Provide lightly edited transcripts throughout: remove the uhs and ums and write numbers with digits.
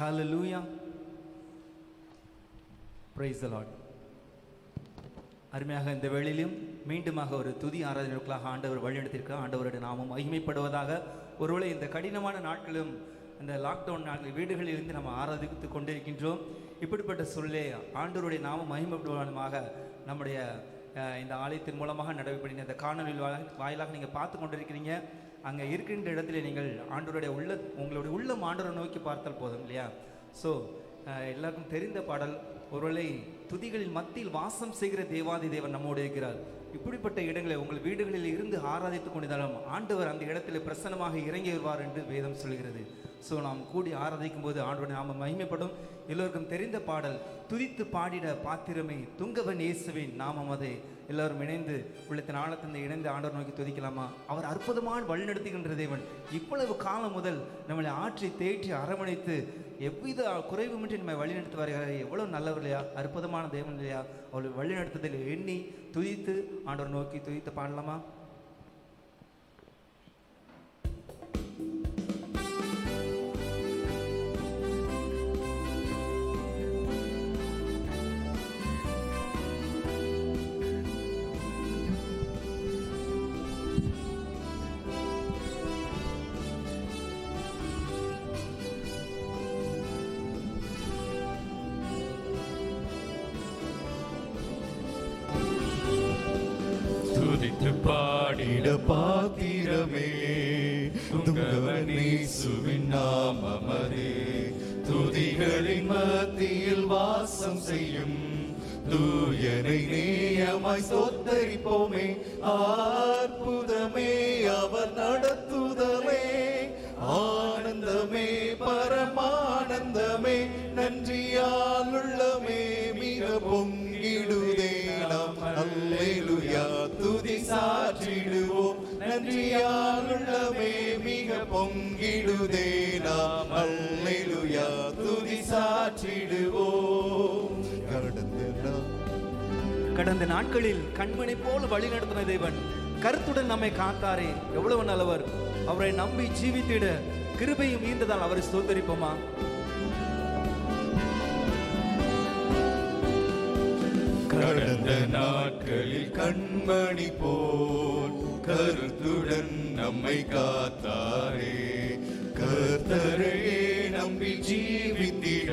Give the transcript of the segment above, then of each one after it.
Hallelujah. Praise the Lord. அருமையாக இந்த வேளையிலும் மீண்டுமாக ஒரு துதி ஆராதனைக்குள்ளாக ஆண்டவர் வழிநடத்தியிருக்கிறார். ஆண்டவருடைய நாமம் மகிமைப்படுவதாக. ஒருவேளை இந்த கடினமான நாட்களும் இந்த லாக்டவுன் நாட்கள் வீடுகளில் இருந்து நம்ம ஆராதித்து கொண்டிருக்கின்றோம். இப்படிப்பட்ட சொல்லே ஆண்டவருடைய நாமம் மகிமைப்படுவதாக நம்முடைய இந்த ஆலயத்தின் மூலமாக நடைபெறுகிற இந்த காணொலி வாயிலாக நீங்கள் பார்த்து கொண்டிருக்கிறீங்க. அங்கே இருக்கின்ற இடத்துல நீங்கள் ஆண்டவருடைய உங்களுடைய உள்ளம் ஆண்டவரை நோக்கி பார்த்தால் போதும் இல்லையா? ஸோ எல்லாருக்கும் தெரிந்த பாடல், ஒருவேளை துதிகளில் மத்தியில் வாசம் செய்கிற தேவாதி தேவன் நம்மோடு இருக்கிறார். இப்படிப்பட்ட இடங்களை உங்கள் வீடுகளில் இருந்து ஆராதித்துக் கொண்டிருந்தாலும் ஆண்டவர் அந்த இடத்துல பிரசன்னமாக இறங்கி வருவார் என்று வேதம் சொல்கிறது. ஸோ நாம் கூடி ஆராதிக்கும் போது ஆண்டவருடைய நாமம் மகிமைப்படும். எல்லோருக்கும் தெரிந்த பாடல், துதித்து பாடிட பாத்திரமே துங்கவன் இயேசுவின் நாமம் அதை எல்லோரும் இணைந்து உள்ளத்தின் ஆழத்தின் இணைந்து ஆண்டவர் நோக்கி துதிக்கலாமா? அவர் அற்புதமான வழிநடத்துகின்ற தேவன். இவ்வளவு காலம் முதல் நம்மளை ஆற்றி தேற்றி அரவணைத்து எவ்வித குறைவுமின்றி நம்மை வழிநடத்தி வருகிறார். எவ்வளவு நல்லவர் இல்லையா? அற்புதமான தேவன் இல்லையா? அவள் வழிநடத்துதல் எண்ணி துதித்து ஆண்டவர் நோக்கி துதித்து பாடலாமா? பாடிட பாத்திரமே துங்கவன் இயேசுவின் நாமமதே, துதிகளின் மத்தியில் வாசம் செய்யும் தூயனை நேயமாய் ஸ்தோத்தரிப்போமே. அற்புதமே அவர் நடத்துதலே, ஆனந்தமே பரமானந்தமே, நன்றியால் உள்ளமே மிக பொங்கிடுதே. நாம் அல்லேலூயா துதி சாற்றிடுவோம், நன்றியால் உள்ளமே மிக பொங்கிடுதே. நாம் அல்லேலூயா துதி சாற்றிடுவோம். கடந்த நாட்களில் கண்மணி போல் வழி நடத்தின தேவன் கருத்துடன் நம்மை காத்தாரே. எவ்வளவு நல்லவர்! அவரை நம்பி ஜீவித்திட கிருபையும் ஈந்ததால் அவரை ஸ்தோத்தரிப்போமா? கடந்த நாட்களில் கண்மணி போல் கருத்துடன் நம்மை காத்தாரே. கர்த்தரையே நம்பி ஜீவித்திட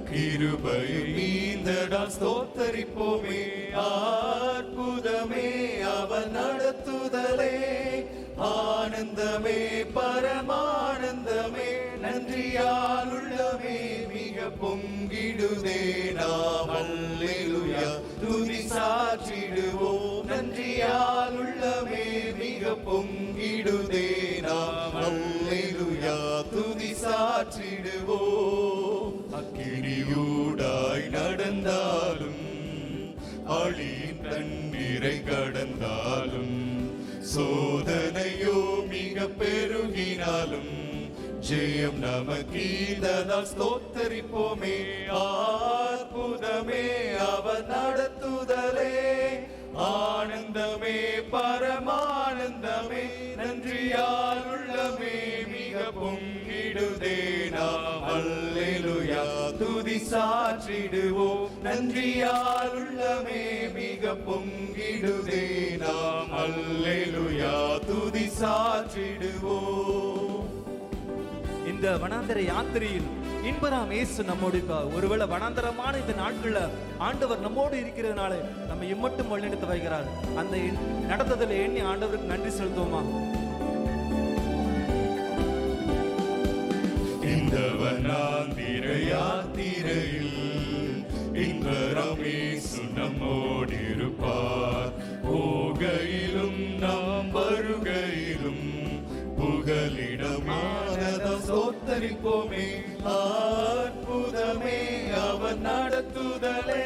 கிருபையும் ஈந்ததால் ஸ்தோத்தரிப்போமே. அற்புதமே அவர் நடத்துதலே, ஆனந்தமே பரமானந்தமே, நன்றியால் உள்ளமே மிக பொங்கிடுதே. நாம் அல்லேலூயா துதி சாற்றிடுவோம், நன்றியால் உள்ளமே மிக பொங்கிடுதே. நாம் அல்லேலூயா துதி சாற்றிடுவோம். அக்கினியூடாய் நடந்தாலும் அழியின் தண்ணீரை கடந்தாலும், சோதனையோ மிக பெருகினாலும் ஜெயம் நமக்கீததால் ஸ்தோத்தரிப்போமே. அற்புதமே அவர் நடத்துதலே, ஆனந்தமே பரமானந்தமே, நன்றியால் உள்ளமே மிக பொங்கிடுதே. நாம் அல்லேலூயா துதி சாற்றிடுவோம், நன்றியால் உள்ளமே மிக பொங்கிடுதே. நாம் அல்லேலூயா துதி சாற்றிடுவோம். இந்த வனாந்தர யாத்திரையில் இன்பராம் இயேசு நம்மோடு இருக்கார். ஒருவேளை வனாந்தரமான இந்த நாட்கள்ல ஆண்டவர் நம்மோடு இருக்கிறதுனால நம்ம இம்மட்டும் வழிநடத்த வருகிறார். அந்த நடத்துதலை எண்ணி ஆண்டவருக்கு நன்றி செலுத்துவோமா? இந்த வனாந்திர யாத்திரையில் இன்பராம் இயேசு நம்மோடு இருப்பார். போகையிலும் நாம் வருகையிலும் புகலிடமானதால் ஸ்தோத்தரிப்போமே. அற்புதமே அவர் நடத்துதலே,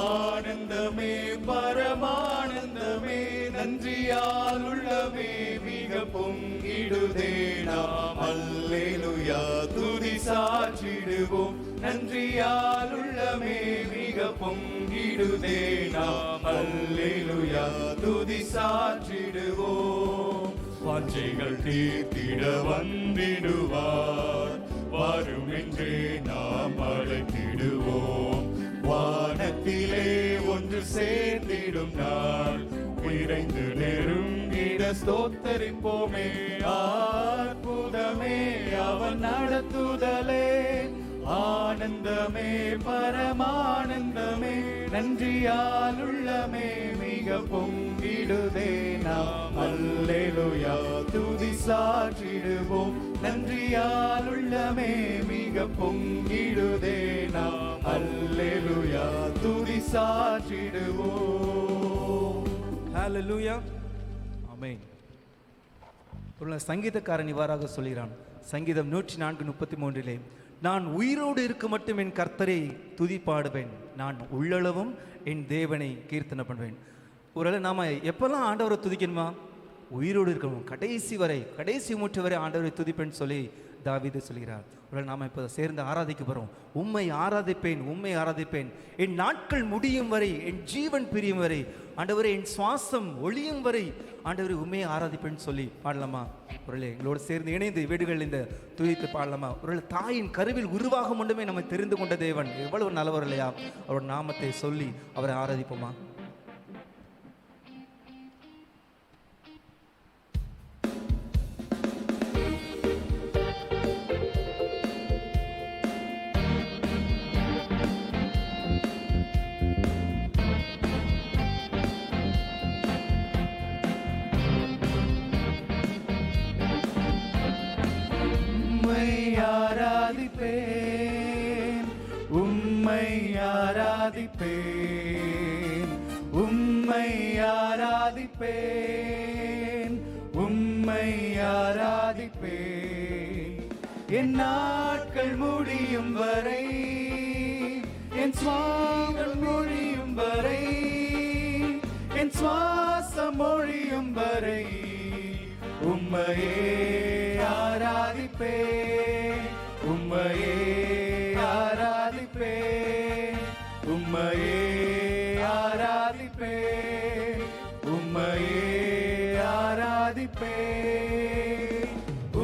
ஆனந்தமே பரமானந்தமே, நன்றியால் உள்ளமே மிக பொங்கிடுதே. நாம் அல்லேலூயா துதி சாற்றிடுவோம், நன்றியால் உள்ளமே மிக பொங்கிடுதே. நாம் அல்லேலூயா துதி சாற்றிடுவோம். வாஞ்சைகள் தீர்த்திட வந்திடுவார், வரும் என்றே நாம் அழைத்திடுவோம். வானத்திலே ஒன்று சேர்ந்திடும் நாள் விரைந்து நெருங்கிட ஸ்தோத்தரிப்போமே. அற்புதமே அவன் நடத்துதலே, ஆனந்தமே பரமானந்தமே, நன்றியால் உள்ளமே மிக பொங்கிடுதே நாம் அல்லேலூயா துதி சாற்றிடுவோம். நன்றியால் உள்ளமே மிக பொங்கிடுதே நாம் அல்லேலூயா துதி சாற்றிடுவோம். ஹல்லேலூயா, ஆமென். ஒரு சங்கீதக்காரன் இவ்வாறாக சொல்கிறான். சங்கீதம் 104:33, நான் உயிரோடு இருக்க மட்டும் என் கர்த்தரை துதி பாடுவேன், நான் உள்ளளவும் என் தேவனை கீர்த்தனை பண்ணுவேன். ஒருவேளை நாம எப்பெல்லாம் ஆண்டவரை துதிக்கணுமா? உயிரோடு இருக்கணும், கடைசி வரை, கடைசி மூச்சு வரை ஆண்டவரை துதிப்பேன்னு சொல்லி தாவீது சொல்கிறார். ஒருவேளை நாம இப்போ சேர்ந்து ஆராதிக்க போறோம். உம்மை ஆராதிப்பேன், உம்மை ஆராதிப்பேன், என் நாட்கள் முடியும் வரை, என் ஜீவன் பிரியும் வரை, ஆண்டவரே என் சுவாசம் ஒளியும் வரை ஆண்டவரை உண்மையை ஆராதிப்பேன்னு சொல்லி பாடலாமா? ஒருவேளை எங்களோடு சேர்ந்து இணைந்து வீடுகளில் இந்த துதித்து பாடலாமா? ஒருவேளை தாயின் கருவில் உருவாக மட்டுமே நம்ம தெரிந்து கொண்ட தேவன் எவ்வளவு நல்லவர் இல்லையா? அவரோட நாமத்தை சொல்லி அவரை ஆராதிப்போமா? உம்மை ஆராதிப்பேன், உம்மை ஆராதிப்பேன், உம்மை ஆராதிப்பேன், என் நாட்கள் முடியும் வரை, என் சுவாசம் முடியும் வரை, என் சுவாசம் ஒழியும் வரை உம்மையே ஆராதிப்பேன், உம்மையே ஆராதிப்பேன், உம்மையே ஆராதிப்பேன், உம்மையே ஆராதிப்பேன்,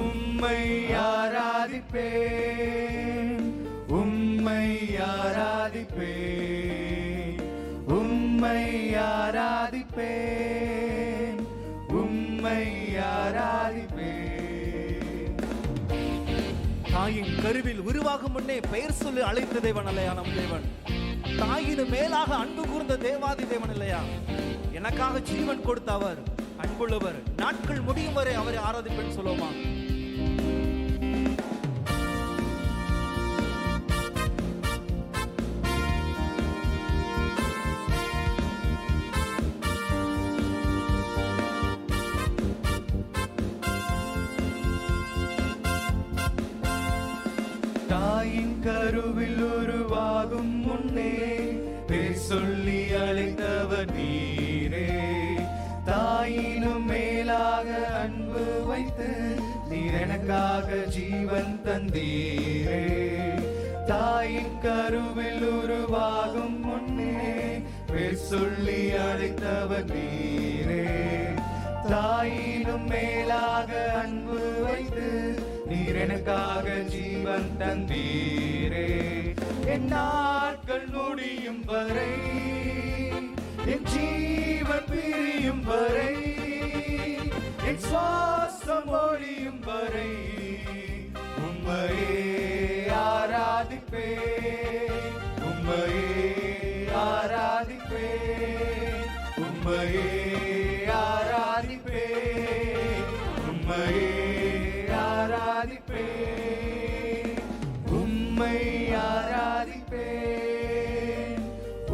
உம்மை ஆராதிப்பேன், உம்மை ஆராதிப்பேன், உம்மை ஆராதிப்பேன், உம்மை ஆராதிப்பேன். தாயின் கருவில் உருவாகும் முன்னே பெயர் சொல்லி அழைத்த தேவன் இல்லையா நம் தேவன்? தாயின் மேலாக அன்பு கூர்ந்த தேவாதி தேவன் இல்லையா? எனக்காக ஜீவன் கொடுத்த அவர் அன்புள்ளவர், நாட்கள் முடியும் வரை அவரை ஆராதிப்பேன்னு சொல்லுவோமா? தாயின் கருவில் உருவாகும் முன்னே பேர் சொல்லி அழைத்தவர் நீரே, தாயினும் மேலாக அன்பு வைத்து நீர் எனக்காக ஜீவன் தந்தீரே. தாயின் கருவில் உருவாகும் முன்னே பேர் சொல்லி அழைத்தவர் நீரே, தாயினும் மேலாக அன்பு வைத்து நீர் எனக்காக ஜீவன் தந்தீரே. என் நாட்கள் முடியும் வரை, என் ஜீவன் பிரியும் வரை, என் சுவாசம் ஒழியும் வரை உம்மையே ஆராதிப்பேன், உம்மையே ஆராதிப்பேன், உம்மையே ஆராதிப்பேன், உம்மையே ஆராதிப்பேன், உம்மை ஆராதிப்பேன்,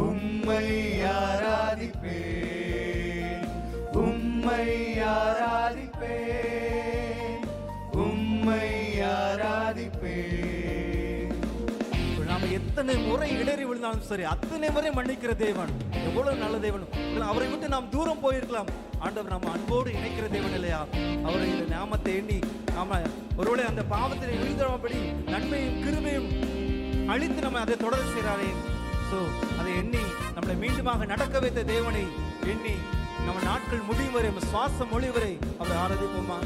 உம்மை ஆராதிப்பேன், உம்மை ஆராதிப்பேன், உம்மை ஆராதிப்பேன். நாம எத்தனை முறை இடறி விழுந்தாலும் சரி அத்தனை முறை மன்னிக்கிற தேவன் எவ்வளவு நல்ல தேவன். அவரை விட்டு நாம் தூரம் போயிருக்கலாம், ஆண்டவர் நம்ம அன்போடு இணைக்கிற தேவன் இல்லையா? அவரை இந்த நாமத்தை எண்ணி நாம ஒருவேளை அந்த பாவத்தில் விழுந்தபடி நன்மையும் கிருபையும் அழித்து நம்ம அதை தொடர செய்கிறாரே. ஸோ அதை எண்ணி நம்மளை மீண்டுமாக நடக்க வைத்த தேவனை எண்ணி நம்ம நாட்கள் முடியும் வரை, நம்ம சுவாசம் மொழி வரை அவரை ஆராதிப்போமா?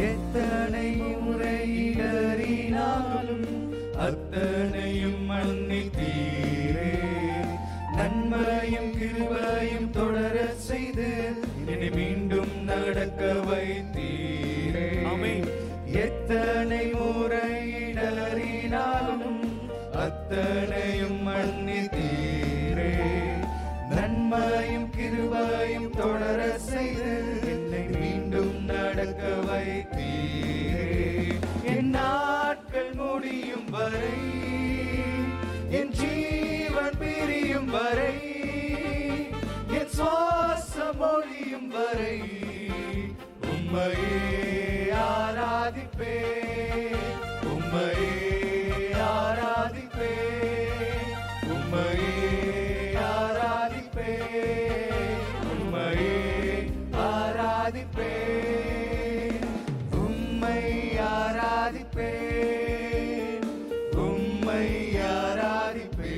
எத்தனை முறை இடறினாலும் அத்தனையும் மன்னித்தீரே. நன்மையும் கிருபையும் தொடர செய்து என்னை மீண்டும் நடக்க வைத்தீரே. எத்தனை முறை இடறினாலும் அத்தனையும் மன்னித்தீரே. நன்மையும் கிருபையும் தொடர செய்து என்னை மீண்டும் நடக்க வைத்தீரே. என் நாட்கள் முடியும் வரை, என் ஜீவன் பிரியும் வரை, என் சுவாசம் ஒழியும் வரை உம்மையே ஆராதிப்பே, உம்மையே ஆராதிப்பே, உம்மையே ஆராதிப்பே, உம்மையே ஆராதிப்பே, உம்மை ஆராதிப்பே, உம்மை ஆராதிப்பே,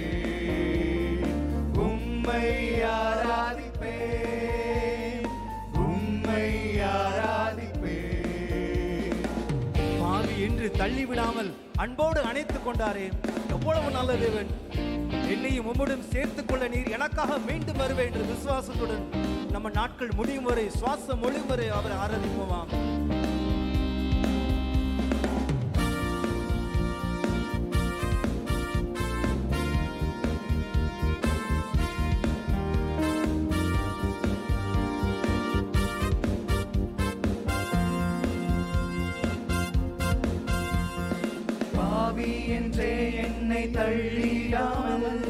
உம்மை ஆராதிப்பே, உம்மை ஆராதிப்பே. பாவி என்று தள்ளிவிடாமல் அன்போடு அணைத்துக் கொண்டாரே, எவ்வளவு நல்ல தேவன். என்னையும் உம்முடன் சேர்த்துக் கொள்ள நீர் எனக்காக மீண்டும் வருவேன் என்று விசுவாசத்துடன் நம்ம நாட்கள் முடியும் வரை, சுவாசம் ஒழியும் வரை அவரை ஆராதிப்போமா. பாவி என்றே என்னை தள்ளிடாமல்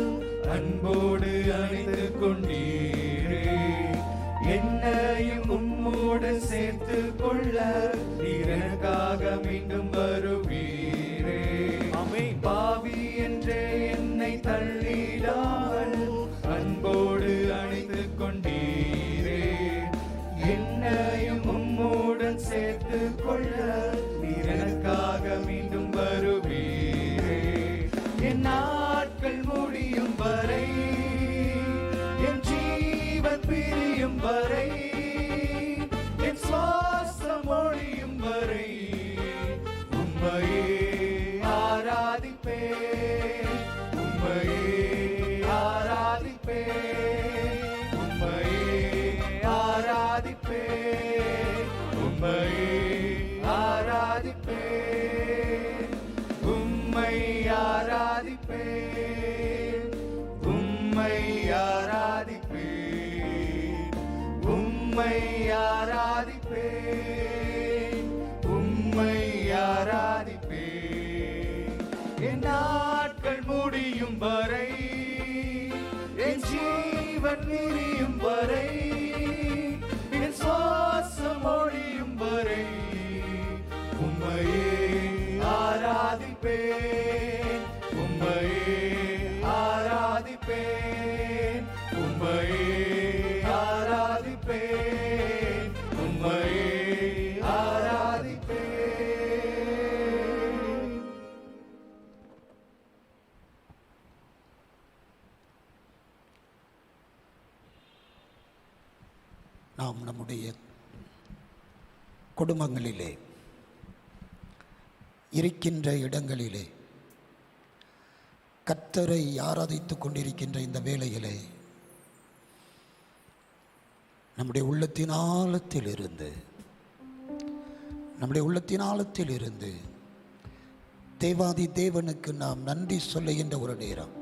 அன்போடு அணைத்துக் கொண்டீரே. என்னையும் உம்மோடு சேர்த்து கொள்ள நீர் எனக்காக மீண்டும் வருவீரே. பாவி என்றே என்னை தள்ளிடாமல் அன்போடு அணைத்துக் கொண்டீரே. என்னையும் உம்மோடன் சேர்த்து கொள்ள நீர் எனக்காக மீண்டும் வருவீரே. என் நாட்கள் முடியும் வரை, என் ஜீவன் பிரியும் வரை, என் சுவாசம் ஒழியும் வரை உம்மையே ஆராதிப்பே, உம்மையே ஆராதிப்பே, உம்மையே ஆராதிப்பே, உம்மையே ஆராதிப்பே, உம்மை ஆராதிப்பே, உம்மை ஆராதிப்பே, உம்மை ஆராதிப்பே, உம்மை ஆராதிப்பே. என் நாட்கள் முடியும் வரை, என் ஜீவன் பிரியும் வரை, என் சுவாசம் ஒழியும் வரை உம்மையே ஆராதிப்பேன், உம்மையே ஆராதிப்பேன், உம்மையே ஆராதிப்பேன், உம்மையே ஆராதிப்பேன். நாம் நம்முடைய குடும்பங்களிலே இருக்கின்ற இடங்களிலே கர்த்தரை ஆராதித்துக் கொண்டிருக்கின்ற இந்த வேளையிலே நம்முடைய உள்ளத்தின் ஆழத்தில் இருந்து தேவாதி தேவனுக்கு நாம் நன்றி சொல்லுகின்ற ஒரு நேரம்,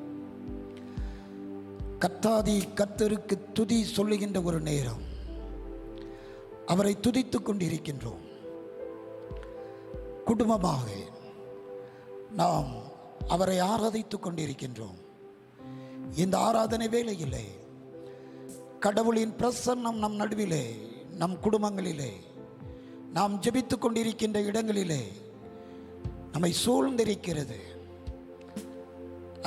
கர்த்தருக்கு துதி சொல்லுகின்ற ஒரு நேரம். அவரை துதித்துக் கொண்டிருக்கின்றோம். குடும்பமாக நாம் அவரை ஆராதித்துக் கொண்டிருக்கின்றோம். இந்த ஆராதனை வேளையிலே கடவுளின் பிரசன்னம் நம் நடுவிலே, நம் குடும்பங்களிலே, நாம் ஜெபித்துக் கொண்டிருக்கின்ற இடங்களிலே நம்மை சூழ்ந்திருக்கிறது.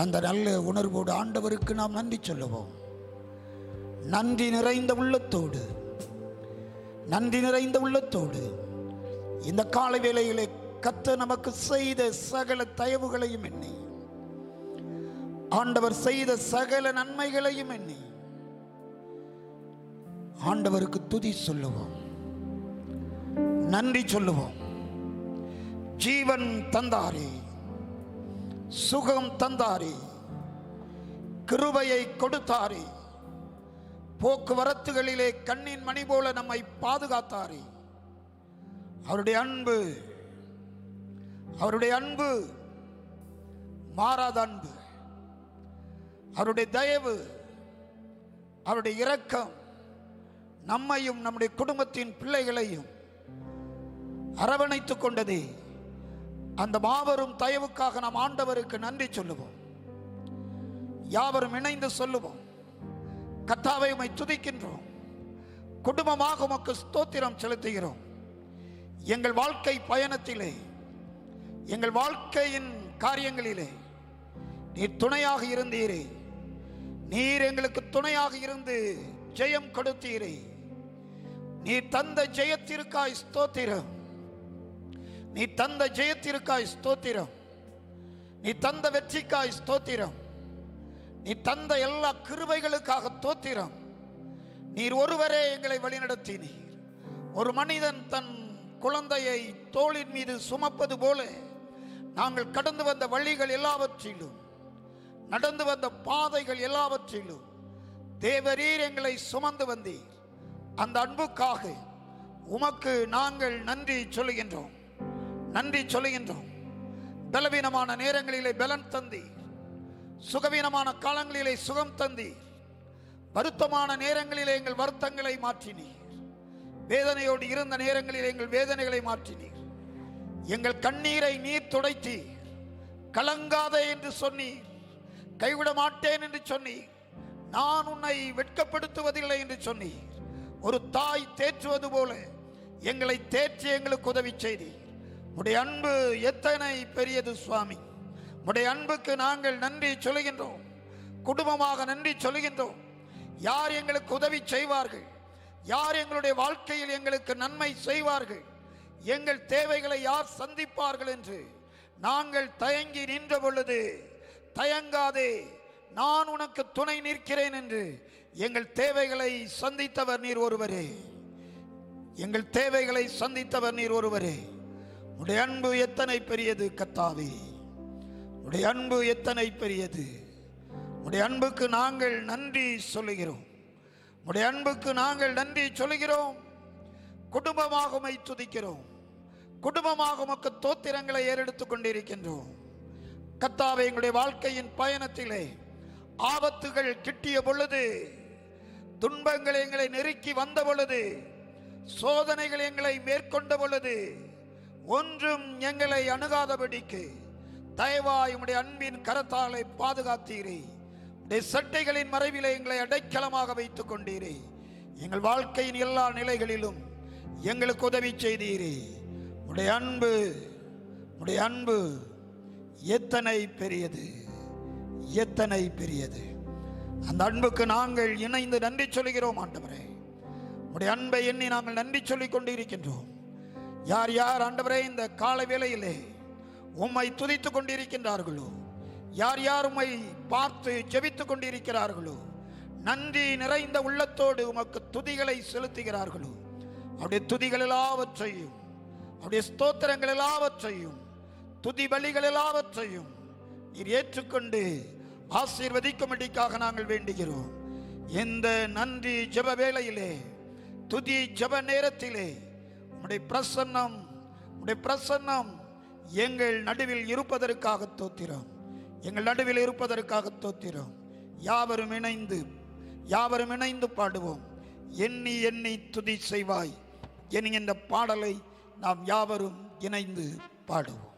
அந்த நல்ல உணர்வோடு ஆண்டவருக்கு நாம் நன்றி சொல்லுவோம். நன்றி நிறைந்த உள்ளத்தோடு இந்த காலை வேளையிலே கர்த்தர் நமக்கு செய்த சகல தயவுகளையும் எண்ணி, ஆண்டவர் செய்த சகல நன்மைகளையும் எண்ணி ஆண்டவருக்கு துதி சொல்லுவோம், நன்றி சொல்லுவோம். ஜீவன் தந்தாரே, சுகம் தந்தாரே, கிருபையை கொடுத்தாரே, போக்குவரத்துகளிலே கண்ணின் மணி போல நம்மை பாதுகாத்தாரே. அவருடைய அன்பு மாறாத அன்பு, அவருடைய தயவு, அவருடைய இரக்கம் நம்மையும் நம்முடைய குடும்பத்தின் பிள்ளைகளையும் அரவணைத்துக் கொண்டதே. அந்த மாபெரும் தயவுக்காக நாம் ஆண்டவருக்கு நன்றி சொல்லுவோம். யாவரும் இணைந்து சொல்லுவோம். கர்த்தாவை உம்மை துதிக்கின்றோம், குடும்பமாக உமக்கு ஸ்தோத்திரம் செலுத்துகிறோம். எங்கள் வாழ்க்கை பயணத்திலே, எங்கள் வாழ்க்கையின் காரியங்களிலே நீர் துணையாக இருந்தீரே. நீர் எங்களுக்கு துணையாக இருந்து ஜெயம் கொடுத்தீரே. நீர் தந்த ஜெயத்திற்காய் ஸ்தோத்திரம். நீ தந்த ஜெயத்திற்காய் ஸ்தோத்திரம். நீ தந்த வெற்றிக்காய் ஸ்தோத்திரம். நீ தந்த எல்லா கிருபைகளுக்காக ஸ்தோத்திரம். நீர் ஒருவரே எங்களை வழிநடத்தினீர். ஒரு மனிதன் தன் குழந்தையை தோளின் மீது சுமப்பது போல நாங்கள் கடந்து வந்த வழிகள் எல்லாவற்றிலும், நடந்து வந்த பாதைகள் எல்லாவற்றிலும் தேவரீர் எங்களை சுமந்து வந்தீர். அந்த அன்புக்காக உமக்கு நாங்கள் நன்றி சொல்லுகின்றோம், நன்றி சொல்லுகின்றோம். பலவீனமான நேரங்களிலே பலன் தந்தீர், சுகவீனமான காலங்களிலே சுகம் தந்தீர், வருத்தமான நேரங்களிலே எங்கள் வருத்தங்களை மாற்றினீர், வேதனையோடு இருந்த நேரங்களில் எங்கள் வேதனைகளை மாற்றினீர். எங்கள் கண்ணீரை நீர் துடைத்தீர். கலங்காதே என்று சொன்னீர், கைவிட மாட்டேன் என்று சொன்னீர், நான் உன்னை வெட்கப்படுத்துவதில்லை என்று சொன்னீர். ஒரு தாய் தேற்றுவது போல எங்களை தேற்றி எங்களுக்கு உதவி செய்தீர். உடைய அன்பு எத்தனை பெரியது சுவாமி. உடைய அன்புக்கு நாங்கள் நன்றி சொல்லுகின்றோம், குடும்பமாக நன்றி சொல்லுகின்றோம். யார் எங்களுக்கு உதவி செய்வார்கள்? யார் எங்களுடைய வாழ்க்கையில் எங்களுக்கு நன்மை செய்வார்கள்? எங்கள் தேவைகளை யார் சந்திப்பார்கள் என்று நாங்கள் தயங்கி நின்ற பொழுது, தயங்காதே, நான் உனக்கு துணை நிற்கிறேன் என்று எங்கள் தேவைகளை சந்தித்தவர் நீர் ஒருவரே. எங்கள் தேவைகளை சந்தித்தவர் நீர் ஒருவரே. உடைய அன்பு எத்தனை பெரியது கர்த்தாவே, உடைய அன்பு எத்தனை பெரியது. உடைய அன்புக்கு நாங்கள் நன்றி சொல்லுகிறோம், உடைய அன்புக்கு நாங்கள் நன்றி சொல்லுகிறோம். குடும்பமாக உம்மை துதிக்கிறோம், குடும்பமாக உமக்கு தோத்திரங்களை ஏறெடுத்துக் கொண்டிருக்கின்றோம். கர்த்தாவே, எங்களுடைய வாழ்க்கையின் பயணத்திலே ஆபத்துகள் கிட்டிய பொழுது, துன்பங்கள் எங்களை நெருக்கி வந்த பொழுது, சோதனைகள் எங்களை மேற்கொண்ட பொழுது, ஒன்றும் எங்களை அணுகாதபடிக்கு தயவாய் உம்முடைய அன்பின் கரத்தாலை பாதுகாத்தீரே. உடைய சட்டைகளின் மறைவிலே எங்களை அடைக்கலமாக வைத்துக் கொண்டீரே. எங்கள் வாழ்க்கையின் எல்லா நிலைகளிலும் எங்களுக்கு உதவி செய்தீரே. உடைய அன்பு, உடைய அன்பு எத்தனை பெரியது, எத்தனை பெரியது. அந்த அன்புக்கு நாங்கள் இணைந்து நன்றி சொல்கிறோம் ஆண்டவரே. உடைய அன்பை எண்ணி நாங்கள் நன்றி சொல்லிக் கொண்டிருக்கின்றோம். யார் யார் ஆண்டவரே இந்த காலை வேளையிலே உம்மை துதித்துக் கொண்டிருக்கின்றார்களோ, யார் யார் உம்மை பார்த்து ஜெபித்துக் கொண்டிருக்கிறார்களோ, நன்றி நிறைந்த உள்ளத்தோடு உமக்கு துதிகளை செலுத்துகிறார்களோ, அவருடைய துதிகள் எல்லாவற்றையும், அவருடைய ஸ்தோத்திரங்கள் எல்லாவற்றையும், துதி பலிகள் எல்லாவற்றையும் நீர் ஏற்றுக்கொண்டு ஆசீர்வதிக்கும்படிக்காக நாங்கள் வேண்டுகிறோம். இந்த நன்றி ஜெப வேளையிலே, துதி ஜெப நேரத்திலே உம்முடைய பிரசன்னம், உம்முடைய பிரசன்னம் எங்கள் நடுவில் இருப்பதற்காக தோத்திரம், எங்கள் நடுவில் இருப்பதற்காக தோத்திரம். யாவரும் இணைந்து பாடுவோம். எண்ணி எண்ணி துதி செய்வாய் என்கின்ற பாடலை நாம் யாவரும் இணைந்து பாடுவோம்.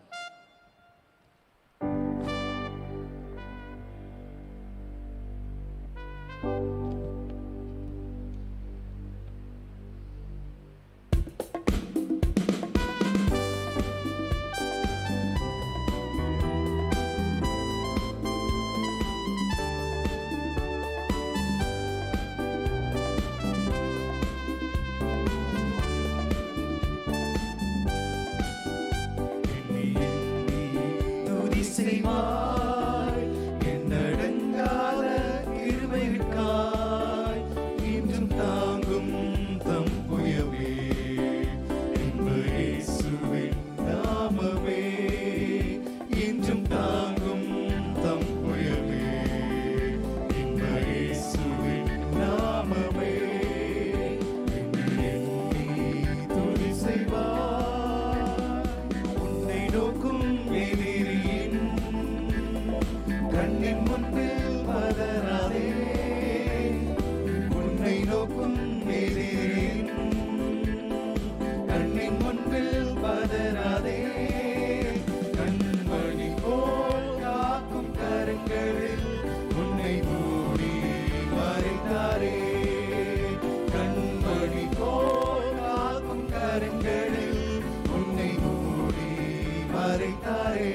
எண்ணி மறைத்தாரே.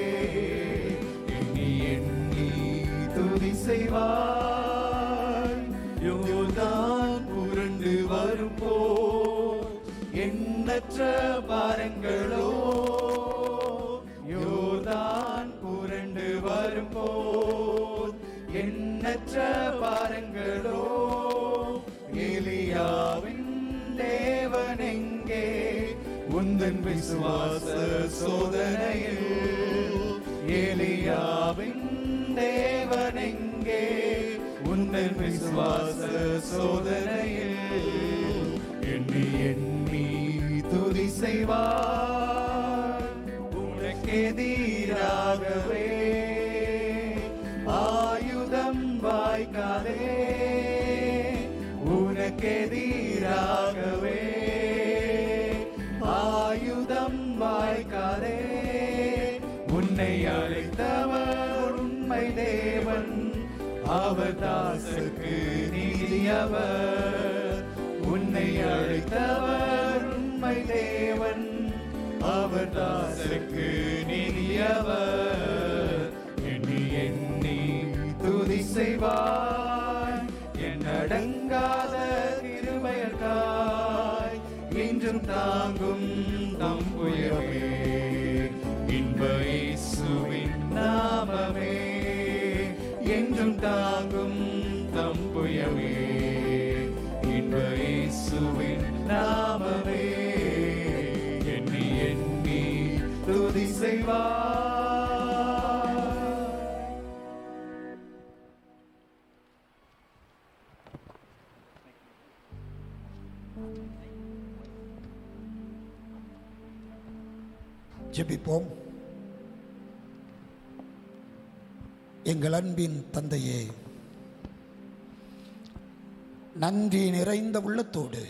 எண்ணி எண்ணி துதி செய்வாய். யோர்தான் புரண்டு வரும்போ எண்ணற்ற பாரங்களோ. யோர்தான் புரண்டு வரும்போது எண்ணற்ற பாரங்களோ. எலியாவின் தேவன் எங்கே உந்தன் விசுவாச சோதனையில். எலியாவின் தேவன் எங்கே உந்தன் விசுவாச சோதனையில். எண்ணி எண்ணி துதி செய்வார். உனக்கெதிராகவே ஆயுதம் வாய்க்காதே. உனக்கெதிராகவே ஆயுதம் வாய்க்காதே. உன்னை அழைத்தவர் உண்மை தேவன். அவர் தாசருக்கு நீதியவர். உன்னை அழைத்தவர் உண்மை தேவன். அவர் தாசருக்கு நீதியவர். எண்ணி எண்ணி துதி செய்வார். என் அடங்காத கிருபையற்காய் இன்றும் தாங்கும் தம்புயமே. இன்ப இயேசுவின் நாமமே என்றும் தாங்கும் தம்புயமே. இன்ப இயேசுவின் நாமமே எண்ணி எண்ணி துதி செய்வார். ஜெபிப்போம். எங்கள் அன்பின் தந்தையே, நன்றி நிறைந்த உள்ளத்தோடு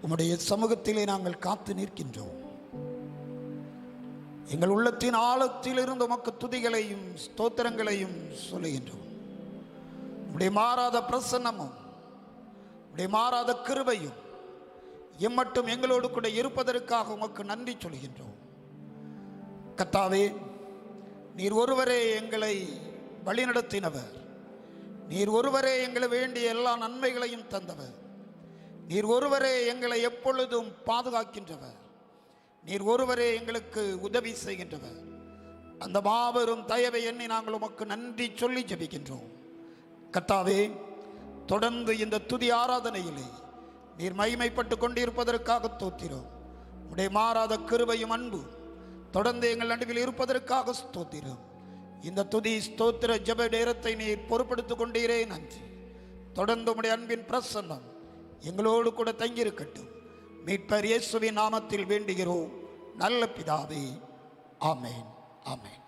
உம்முடைய சமூகத்திலே நாங்கள் காத்து நிற்கின்றோம். எங்கள் உள்ளத்தின் ஆழத்தில் இருந்து உமக்கு துதிகளையும் ஸ்தோத்திரங்களையும் சொல்லுகின்றோம். உம்முடைய மாறாத பிரசன்னமும் உம்முடைய மாறாத கிருபையும் எம்மட்டும் எங்களோடு கூட இருப்பதற்காக உமக்கு நன்றி சொல்கின்றோம். கர்த்தாவே, நீர் ஒருவரே எங்களை வழிநடத்தினவர். நீர் ஒருவரே எங்களை வேண்டிய எல்லா நன்மைகளையும் தந்தவர். நீர் ஒருவரே எங்களை எப்பொழுதும் பாதுகாக்கின்றவர். நீர் ஒருவரே எங்களுக்கு உதவி செய்கின்றவர். அந்த மாபெரும் தயவை எண்ணி நாங்கள் உமக்கு நன்றி சொல்லி ஜெபிக்கின்றோம். கர்த்தாவே, தொடர்ந்து இந்த துதி ஆராதனையிலே நீர் மகிமைப்பட்டு கொண்டிருப்பதற்காக ஸ்தோத்திரம். உடைய மாறாத கிருபையும் அன்பு தொடர்ந்து எங்கள் நடுவில் இருப்பதற்காக ஸ்தோத்திரம். இந்த துதி ஸ்தோத்திர ஜெப நேரத்தை நீர் பொறுப்படுத்திக் கொண்டீரே, நன்றி. தொடர்ந்து உடைய அன்பின் பிரசன்னம் எங்களோடு கூட தங்கியிருக்கட்டும். மீட்பர் இயேசுவின் நாமத்தில் வேண்டுகிறோம் நல்ல பிதாவே, ஆமென், ஆமென்.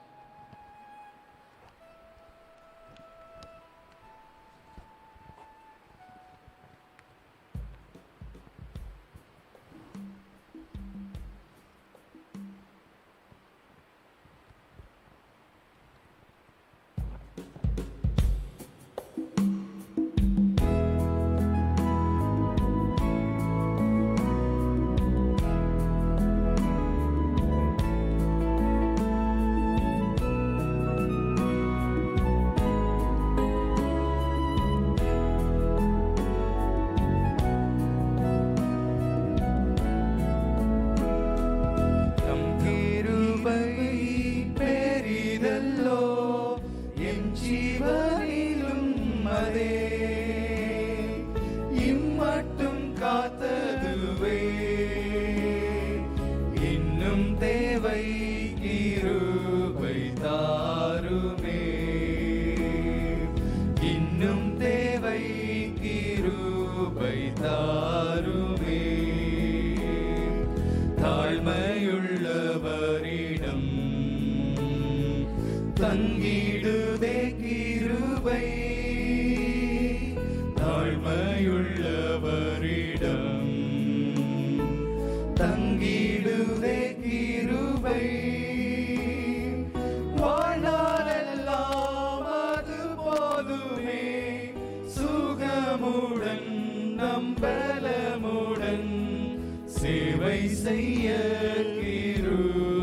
தாழ்மையுள்ளவரிடம் தங்கிடுதே கிருபை. தாழ்மையுள்ளவரிடம் தங்கிடுதே கிருபை. வாழ்நாளெல்லாம் அது போதுமே, சுகமுடன் நம்பலமுடன் சேவை செய்ய கிருபை.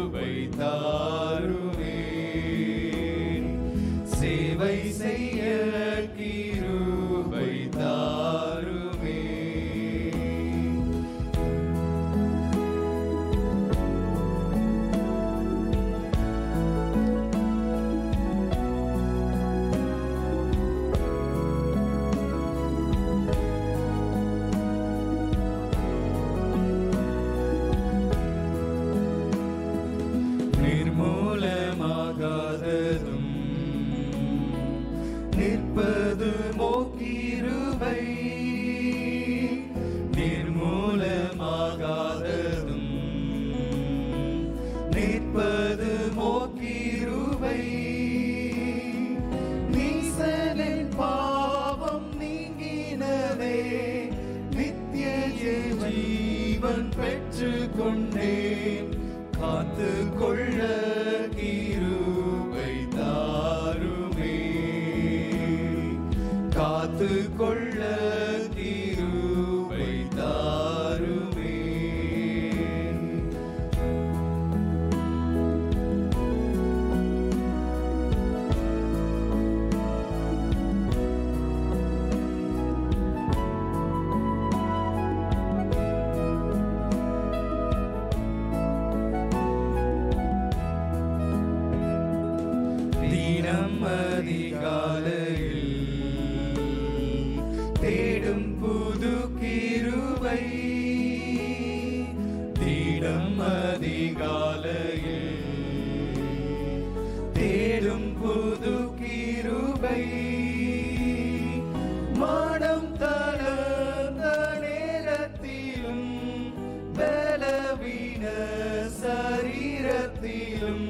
காலத்திலும்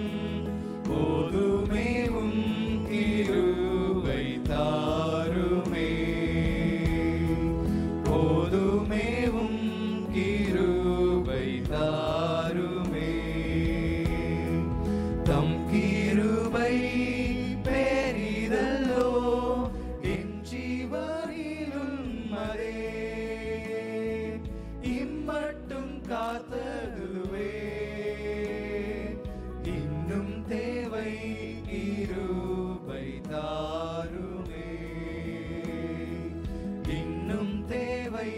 போதுமேவும் கிருபை தாருமே, போதுமேவும் கிருபை தாருமே. தம் கிருபை பெரிதல்லோ என் ஜீவனிலும் அதே, இம்மட்டும் காத்ததுவே இன்னும் தேவை கிருபை தாருமே, இன்னும் தேவை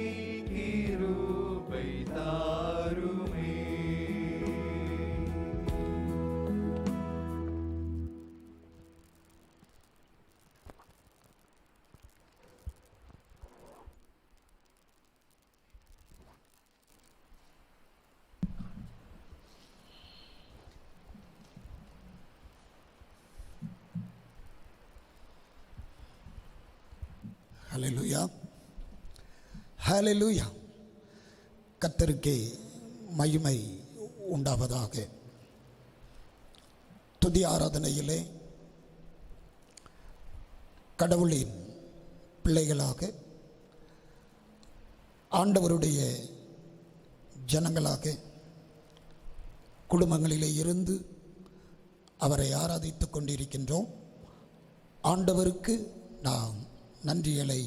கிருபை தாருமே. ஹல்லேலூயா, ஹல்லேலூயா. கர்த்தருக்கே மகிமை உண்டாவதாக. துதி ஆராதனையிலே கடவுளின் பிள்ளைகளாக, ஆண்டவருடைய ஜனங்களாக குடும்பங்களிலே இருந்து அவரை ஆராதித்துக் கொண்டிருக்கின்றோம். ஆண்டவருக்கு நாம் நன்றிகளை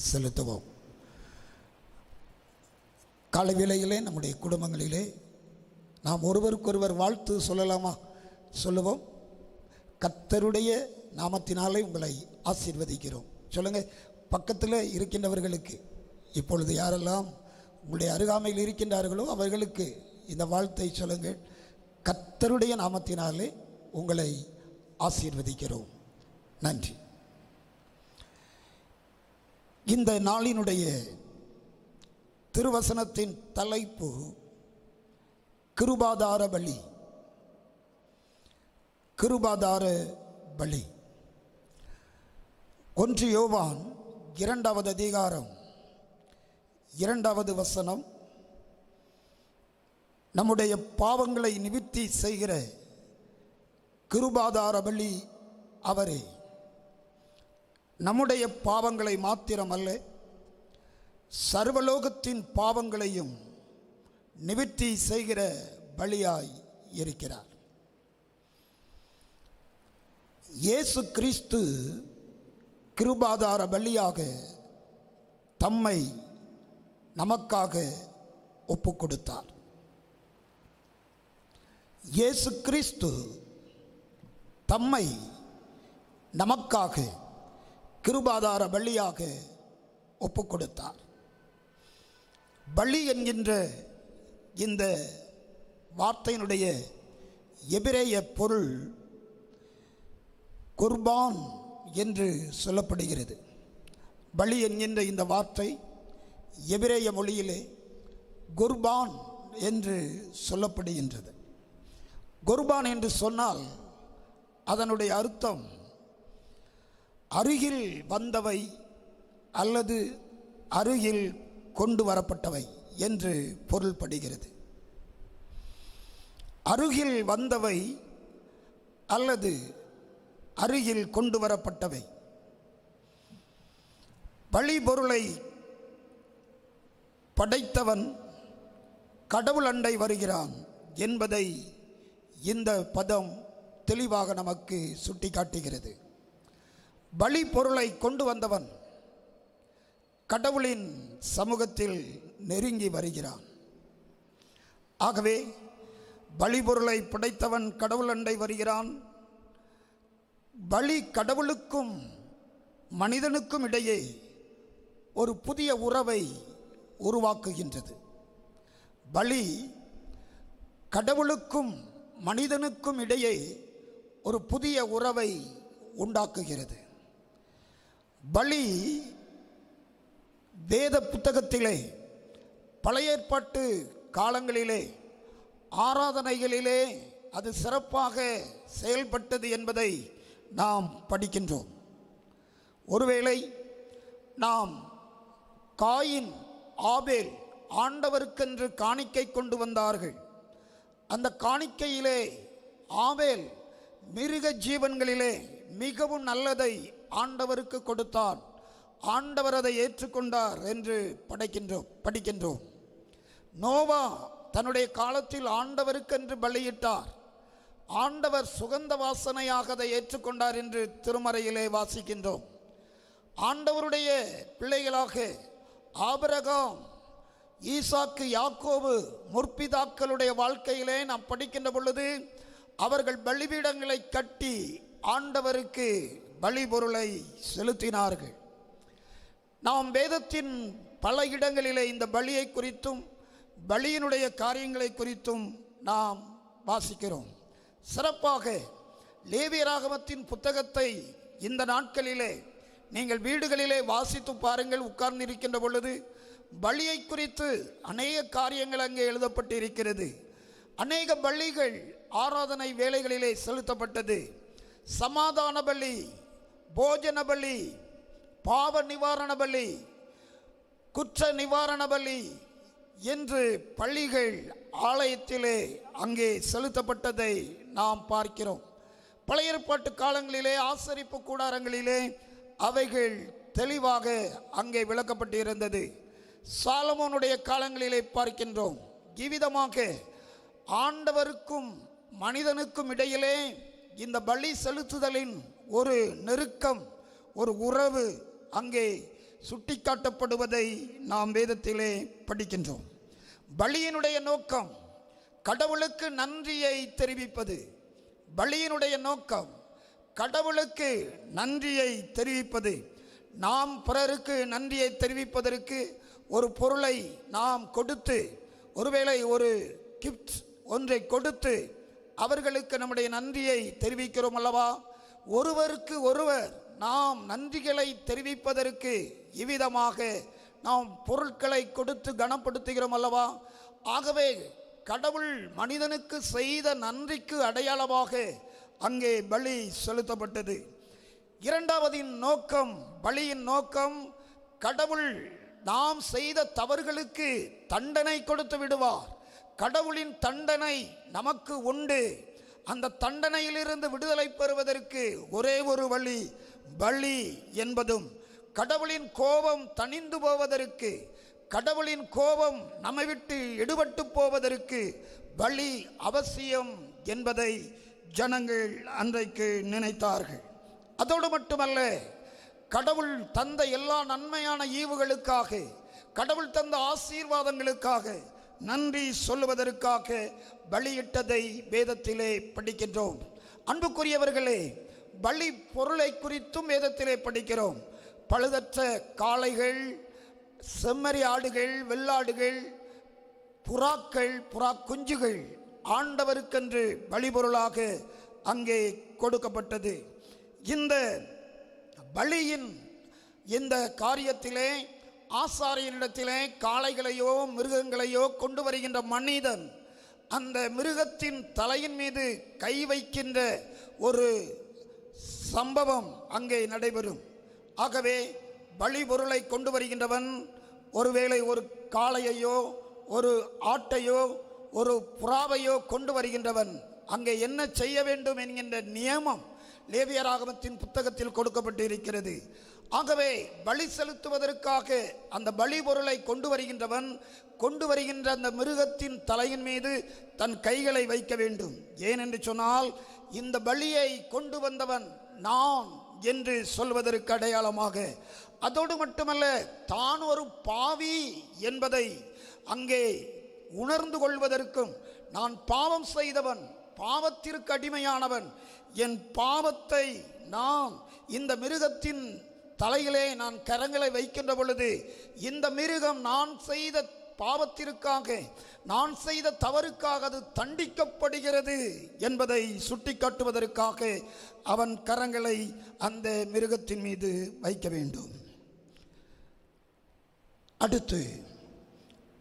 செலுத்துவோம். காலை வேளையிலே நம்முடைய குடும்பங்களிலே நாம் ஒருவருக்கொருவர் வாழ்த்து சொல்லலாமா? சொல்லுவோம். கர்த்தருடைய நாமத்தினாலே உங்களை ஆசீர்வதிக்கிறோம். சொல்லுங்கள். பக்கத்தில் இருக்கின்றவர்களுக்கு, இப்பொழுது யாரெல்லாம் உங்களுடைய அருகாமையில் இருக்கின்றார்களோ அவர்களுக்கு இந்த வாழ்த்தை சொல்லுங்கள். கர்த்தருடைய நாமத்தினாலே உங்களை ஆசீர்வதிக்கிறோம். நன்றி. இந்த நாளினுடைய திருவசனத்தின் தலைப்பு கிருபாதார பலி. கிருபாதார பலி. 1 யோவான் 2வது அதிகாரம் 2வது வசனம், நம்முடைய பாவங்களை நிவிர்த்தி செய்கிற கிருபாதார பலி அவரே. நம்முடைய பாவங்களை மாத்திரமல்ல, சர்வலோகத்தின் பாவங்களையும் நிவிர்த்தி செய்கிற பலியாய் இருக்கிறார். இயேசு கிறிஸ்து கிருபாதார பலியாக தம்மை நமக்காக ஒப்பு கொடுத்தார். இயேசு கிறிஸ்து தம்மை நமக்காக கிருபாதார பலியாக ஒப்பு கொடுத்தார். பலி என்கின்ற இந்த வார்த்தையினுடைய எபிரேய பொருள் குர்பான் என்று சொல்லப்படுகிறது. பலி என்கின்ற இந்த வார்த்தை எபிரேய மொழியிலே குர்பான் என்று சொல்லப்படுகின்றது. குர்பான் என்று சொன்னால் அதனுடைய அர்த்தம் அருகில் வந்தவை அல்லது அருகில் கொண்டு வரப்பட்டவை என்று பொருள்படுகிறது. அருகில் வந்தவை அல்லது அருகில் கொண்டு வரப்பட்டவை. பலி பொருளை படைத்தவன் கடவுள் அண்டை வருகிறான் என்பதை இந்த பதம் தெளிவாக நமக்கு சுட்டி காட்டுகிறது. பலி பொருளை கொண்டு வந்தவன் கடவுளின் சமூகத்தில் நெருங்கி வருகிறான். ஆகவே பலி பொருளை படைத்தவன் கடவுள் அண்டை வருகிறான். பலி கடவுளுக்கும் மனிதனுக்கும் இடையே ஒரு புதிய உறவை உருவாக்குகின்றது. பலி கடவுளுக்கும் மனிதனுக்கும் இடையே ஒரு புதிய உறவை உண்டாக்குகிறது. பலி வேத புத்தகத்திலே பழைய ஏற்பாட்டு காலங்களிலே ஆராதனைகளிலே அது சிறப்பாக செயல்பட்டது என்பதை நாம் படிக்கின்றோம். ஒருவேளை நாம் காயின் ஆபேல் ஆண்டவருக்கென்று காணிக்கை கொண்டு வந்தார்கள். அந்த காணிக்கையிலே ஆபேல் மிருக ஜீவன்களிலே மிகவும் நல்லதை ஆண்டவருக்கு கொடுத்தான், ஆண்டவர் அதை ஏற்றுக்கொண்டார் என்று படிக்கின்றோம். நோவா தன்னுடைய காலத்தில் ஆண்டவருக்கென்று பலியிட்டார், ஆண்டவர் சுகந்த வாசனையாக அதை ஏற்றுக்கொண்டார் என்று திருமறையிலே வாசிக்கின்றோம். ஆண்டவருடைய பிள்ளைகளாக ஆபிரகாம், ஈசாக்கு, யாக்கோபு முற்பிதாக்களுடைய வாழ்க்கையிலே நாம் படிக்கின்ற பொழுது அவர்கள் பலிபீடங்களை கட்டி ஆண்டவருக்கு பலி பொருளை செலுத்தினார்கள். நாம் வேதத்தின் பல இடங்களிலே இந்த பலியை குறித்தும் பலியினுடைய காரியங்களை குறித்தும் நாம் வாசிக்கிறோம். சிறப்பாக லேவியராகமத்தின் புத்தகத்தை இந்த நாட்களிலே நீங்கள் வீடுகளிலே வாசித்து பாருங்கள். உட்கார்ந்திருக்கின்ற பொழுது பலியை குறித்து அநேக காரியங்கள் அங்கே எழுதப்பட்டு இருக்கிறது. அநேக பலிகள் ஆராதனை வேளைகளிலே செலுத்தப்பட்டது. சமாதான பலி, போஜன பலி, பாவ நிவாரண பலி, குற்ற நிவாரண பலி என்று பலிகள் ஆலயத்திலே அங்கே செலுத்தப்பட்டதை நாம் பார்க்கிறோம். பழைய ஏற்பாட்டு காலங்களிலே ஆசரிப்பு கூடாரங்களிலே அவைகள் தெளிவாக அங்கே விளக்கப்பட்டு இருந்தது. சாலமோனுடைய காலங்களிலே பார்க்கின்றோம். இவ்விதமாக ஆண்டவருக்கும் மனிதனுக்கும் இடையிலே இந்த பலி செலுத்துதலின் ஒரு நெருக்கம், ஒரு உறவு அங்கே சுட்டிக்காட்டப்படுவதை நாம் வேதத்திலே படிக்கின்றோம். பலியினுடைய நோக்கம் கடவுளுக்கு நன்றியை தெரிவிப்பது. பலியினுடைய நோக்கம் கடவுளுக்கு நன்றியை தெரிவிப்பது. நாம் பிறருக்கு நன்றியை தெரிவிப்பதற்கு ஒரு பொருளை நாம் கொடுத்து, ஒருவேளை ஒரு கிஃப்ட் ஒன்றை கொடுத்து அவர்களுக்கு நம்முடைய நன்றியை தெரிவிக்கிறோம் அல்லவா? ஒருவருக்கு ஒருவர் நாம் நன்றிகளை தெரிவிப்பதற்கு இவ்விதமாக நாம் பொருட்களை கொடுத்து கனப்படுத்துகிறோம் அல்லவா? ஆகவே கடவுள் மனிதனுக்கு செய்த நன்றிக்கு அடையாளமாக அங்கே பலி செலுத்தப்பட்டது. இரண்டாவதின் நோக்கம், பலியின் நோக்கம், கடவுள் நாம் செய்த தவறுகளுக்கு தண்டனை கொடுத்து விடுவார். கடவுளின் தண்டனை நமக்கு உண்டு. அந்த தண்டனையிலிருந்து விடுதலை பெறுவதற்கு ஒரே ஒரு வழி பலி என்பதும், கடவுளின் கோபம் தணிந்து போவதற்கு, கடவுளின் கோபம் நம்மை விட்டு எடுபட்டு போவதற்கு பலி அவசியம் என்பதை ஜனங்கள் அன்றைக்கு நினைத்தார்கள். அதோடு மட்டுமல்ல, கடவுள் தந்த எல்லா நன்மையான ஈவுகளுக்காக, கடவுள் தந்த ஆசீர்வாதங்களுக்காக நன்றி சொல்லுவதற்காக பலியிட்டதை வேதத்திலே படிக்கின்றோம். அன்புக்குரியவர்களே, பலி பொருளை குறித்தும் வேதத்திலே படிக்கிறோம். பழுதற்ற காளைகள், செம்மறி ஆடுகள், வெள்ளாடுகள், புறாக்கள், புறா குஞ்சுகள் ஆண்டவருக்கென்று பலிபொருளாக அங்கே கொடுக்கப்பட்டது. இந்த பலியின் இந்த காரியத்திலே ஆசாரியனிடத்திலே காளைகளையோ மிருகங்களையோ கொண்டு வருகின்ற மனிதன் அந்த மிருகத்தின் தலையின் மீது கை வைக்கின்ற ஒரு சம்பவம் அங்கே நடைபெறும். ஆகவே பலி பொருளை கொண்டு வருகின்றவன் ஒருவேளை ஒரு காளையையோ ஒரு ஆட்டையோ ஒரு புறாவையோ கொண்டு வருகின்றவன் அங்கே என்ன செய்ய வேண்டும் என்கின்ற நியமம் லேவியராகமத்தின் புத்தகத்தில் கொடுக்கப்பட்டு இருக்கிறது. ஆகவே பலி செலுத்துவதற்காக அந்த பலி பொருளை கொண்டு வருகின்றவன் கொண்டு வருகின்ற அந்த மிருகத்தின் தலையின் மீது தன் கைகளை வைக்க வேண்டும். ஏனென்று சொன்னால், இந்த பலியை கொண்டு வந்தவன் நான் என்று சொல்வதற்கு அடையாளமாக, அதோடு மட்டுமல்ல, தான் ஒரு பாவி என்பதை அங்கே உணர்ந்து கொள்வதற்கும், நான் பாவம் செய்தவன், பாவத்திற்கு அடிமையானவன், என் பாவத்தை நான் இந்த மிருகத்தின் தலையிலே நான் கரங்களை வைக்கின்ற பொழுது இந்த மிருகம் நான் செய்த பாவத்திற்காக, நான் செய்த தவறுக்காக அது தண்டிக்கப்படுகிறது என்பதை சுட்டிக்காட்டுவதற்காக அவன் கரங்களை அந்த மிருகத்தின் மீது வைக்க வேண்டும். அடுத்து,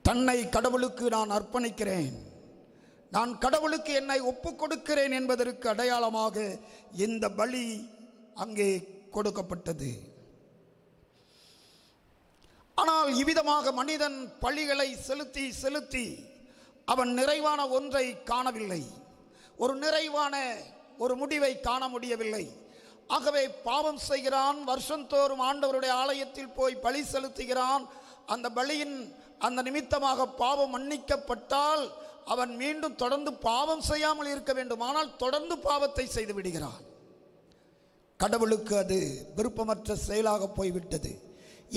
தன்னை கடவுளுக்கு நான் அர்ப்பணிக்கிறேன், நான் கடவுளுக்கு என்னை ஒப்புக் கொடுக்கிறேன் என்பதற்கு அடையாளமாக இந்த பலி அங்கே கொடுக்கப்பட்டது. ஆனால் இவ்விதமாக மனிதன் பலிகளை செலுத்தி செலுத்தி அவன் நிறைவான ஒன்றை காணவில்லை. ஒரு நிறைவான ஒரு முடிவை காண முடியவில்லை. ஆகவே பாவம் செய்கிறான், வருஷந்தோறும் ஆண்டவருடைய ஆலயத்தில் போய் பலி செலுத்துகிறான். அந்த பலியின் அந்த நிமித்தமாக பாவம் மன்னிக்கப்பட்டால் அவன் மீண்டும் தொடர்ந்து பாவம் செய்யாமல் இருக்க வேண்டும். ஆனால் தொடர்ந்து பாவத்தை செய்து விடுகிறான். கடவுளுக்கு அது விருப்பமற்ற செயலாக போய்விட்டது.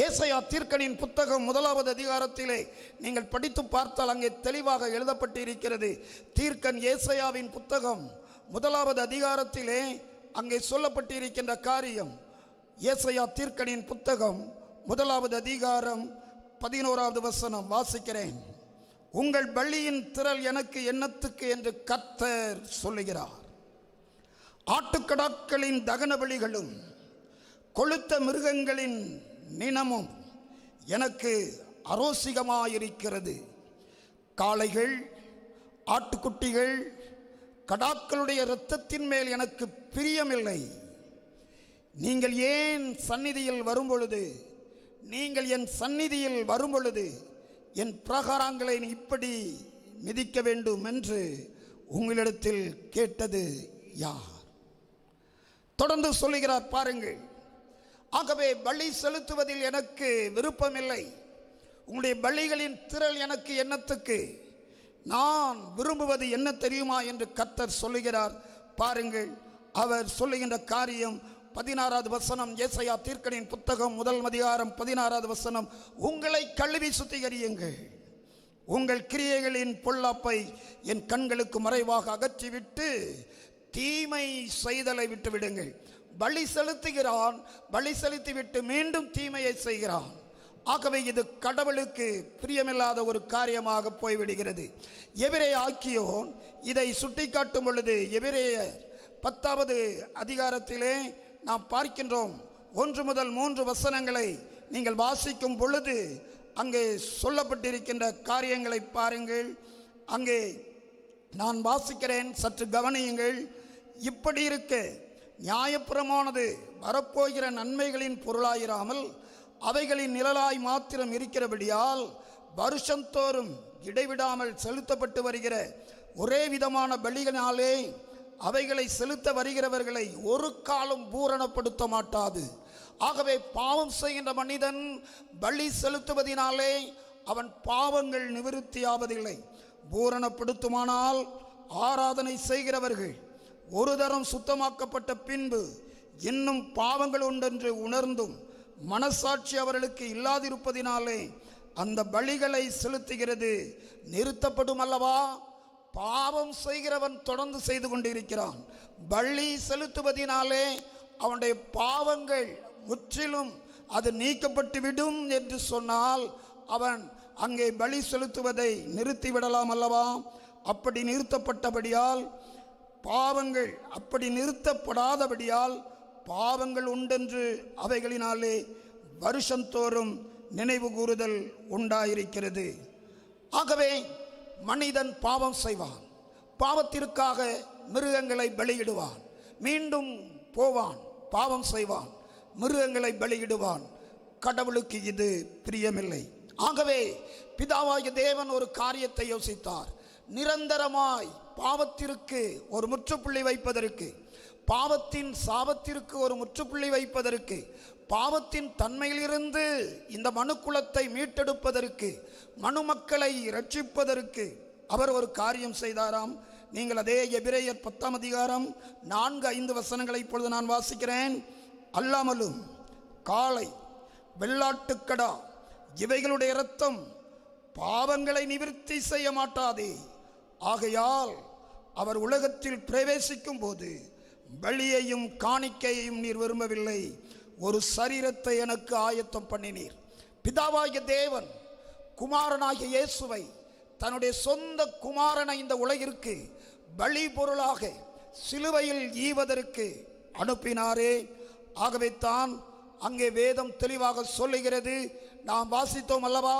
ஏசாயா தீர்க்கனின் புத்தகம் 1வது அதிகாரத்திலே நீங்கள் படித்து பார்த்தால் அங்கே தெளிவாக எழுதப்பட்டு இருக்கிறது. தீர்க்கன் ஏசாயாவின் புத்தகம் 1வது அதிகாரத்திலே அங்கே சொல்லப்பட்டிருக்கின்ற காரியம். ஏசாயா தீர்க்கனின் புத்தகம் 1வது அதிகாரம் 11வது வசனம் வாசிக்கிறேன். உங்கள் பலியின் திரள் எனக்கு என்னத்துக்கு என்று கர்த்தர் சொல்லுகிறார். ஆட்டுக்கடாக்களின் தகன பலிகளும் கொழுத்த மிருகங்களின் நினமும் எனக்கு அரோசிகமாயிருக்கிறது. காளைகள், ஆட்டுக்குட்டிகள், கடாக்களுடைய இரத்தத்தின் மேல் எனக்கு பிரியமில்லை. நீங்கள் ஏன் சந்நிதியில் வரும்பொழுது, நீங்கள் என் சந்நிதியில் வரும்பொழுது என் பிரகாரங்களை இப்படி மிதிக்க வேண்டும் என்று உங்களிடத்தில் கேட்டது யார்? தொடர்ந்து சொல்லுகிறார் பாருங்கள். ஆகவே பலி செலுத்துவதில் எனக்கு விருப்பமில்லை. உங்களுடைய பலிகளின் திரள் எனக்கு என்னத்துக்கு? நான் விரும்புவது என்ன தெரியுமா என்று கர்த்தர் சொல்லுகிறார். பாருங்கள், அவர் சொல்லுகின்ற காரியம் 16வது வசனம். ஏசாயா தீர்க்கனின் புத்தகம் 1 அதிகாரம் 16வது வசனம். உங்களை கழுவி சுத்திகரியுங்கள், உங்கள் கிரியைகளின் பொல்லாப்பை என் கண்களுக்கு மறைவாக அகற்றிவிட்டு தீமை செய்தலை விட்டு விடுங்கள். பலி செலுத்துகிறான், பலி செலுத்திவிட்டு மீண்டும் தீமையை செய்கிறான். ஆகவே இது கடவுளுக்கு பிரியமில்லாத ஒரு காரியமாக போய்விடுகிறது. எபிரேய ஆக்கியோன் இதை சுட்டிக்காட்டும் பொழுது எபிரேயர் 10வது அதிகாரத்திலே நாம் பார்க்கின்றோம். 1 முதல் 3 வசனங்களை நீங்கள் வாசிக்கும் பொழுது அங்கே சொல்லப்பட்டிருக்கின்ற காரியங்களை பாருங்கள். அங்கே நான் வாசிக்கிறேன், சற்று கவனியுங்கள். இப்படி இருக்க நியாயப்புறமானது வரப்போகிற நன்மைகளின் பொருளாயிராமல் அவைகளின் நிழலாய் மாத்திரம் இருக்கிறபடியால் வருஷந்தோறும் இடைவிடாமல் செலுத்தப்பட்டு வருகிற ஒரே விதமான பலிகளினாலே அவைகளை செலுத்த வருகிறவர்களை ஒரு காலம் பூரணப்படுத்த மாட்டாது. ஆகவே பாவம் செய்கின்ற மனிதன் பலி செலுத்துவதினாலே அவன் பாவங்கள் நிவிருத்தியாவதில்லை. பூரணப்படுத்துமானால் ஆராதனை செய்கிறவர்கள் ஒரு தரம் சுத்தமாக்கப்பட்ட பின்பு இன்னும் பாவங்கள் உண்டென்று உணர்ந்தும் மனசாட்சி அவர்களுக்கு இல்லாதிருப்பதினாலே அந்த பலிகளை செலுத்துகிறது நிறுத்தப்படும் அல்லவா? பாவம் செய்கிறவன் தொடர்ந்து செய்து கொண்டிருக்கிறான். பலி செலுத்துவதினாலே அவனுடைய பாவங்கள் முற்றிலும் அது நீக்கப்பட்டு விடும் என்று சொன்னால் அவன் அங்கே பலி செலுத்துவதை நிறுத்திவிடலாம் அல்லவா? அப்படி நிறுத்தப்பட்டபடியால் பாவங்கள், அப்படி நிறுத்தப்படாதபடியால் பாவங்கள் உண்டென்று அவைகளினாலே வருஷந்தோறும் நினைவு கூறுதல் உண்டாயிருக்கிறது. ஆகவே மனிதன் பாவம் செய்வான், பாவத்திற்காக மிருகங்களை பலியிடுவான், மீண்டும் போவான், பாவம் செய்வான், மிருகங்களை பலியிடுவான். கடவுளுக்கு இது பிரியமில்லை. ஆகவே பிதாவாகிய தேவன் ஒரு காரியத்தை யோசித்தார். நிரந்தரமாய் பாவத்திற்கு ஒரு முற்றுப்புள்ளி வைப்பதற்கு, பாவத்தின் சாபத்திற்கு ஒரு முற்றுப்புள்ளி வைப்பதற்கு, பாவத்தின் தன்மையிலிருந்து இந்த மனுக்குலத்தை மீட்டெடுப்பதற்கு, மனுமக்களை இரட்சிப்பதற்கு அவர் ஒரு காரியம் செய்தாராம். நீங்கள் அதே எபிரேயர் 10ஆம் அதிகாரம் 4-5 வசனங்களை இப்பொழுது நான் வாசிக்கிறேன். அல்லாமலும் காளை, வெள்ளாட்டுக்கடா இவைகளுடைய இரத்தம் பாவங்களை நிவிர்த்தி செய்ய மாட்டாதே. ஆகையால் அவர் உலகத்தில் பிரவேசிக்கும் போது பலியையும் காணிக்கையையும் நீர் விரும்பவில்லை, ஒரு சரீரத்தை எனக்கு ஆயத்தம் பண்ணினீர். பிதாவாகிய தேவன் குமாரனாகிய இயேசுவை, தன்னுடைய சொந்த குமாரனை இந்த உலகிற்கு பலி பொருளாக சிலுவையில் ஈவதற்கு அனுப்பினாரே. ஆகவே தான் அங்கே வேதம் தெளிவாக சொல்லுகிறது. நாம் வாசித்தோம் அல்லவா?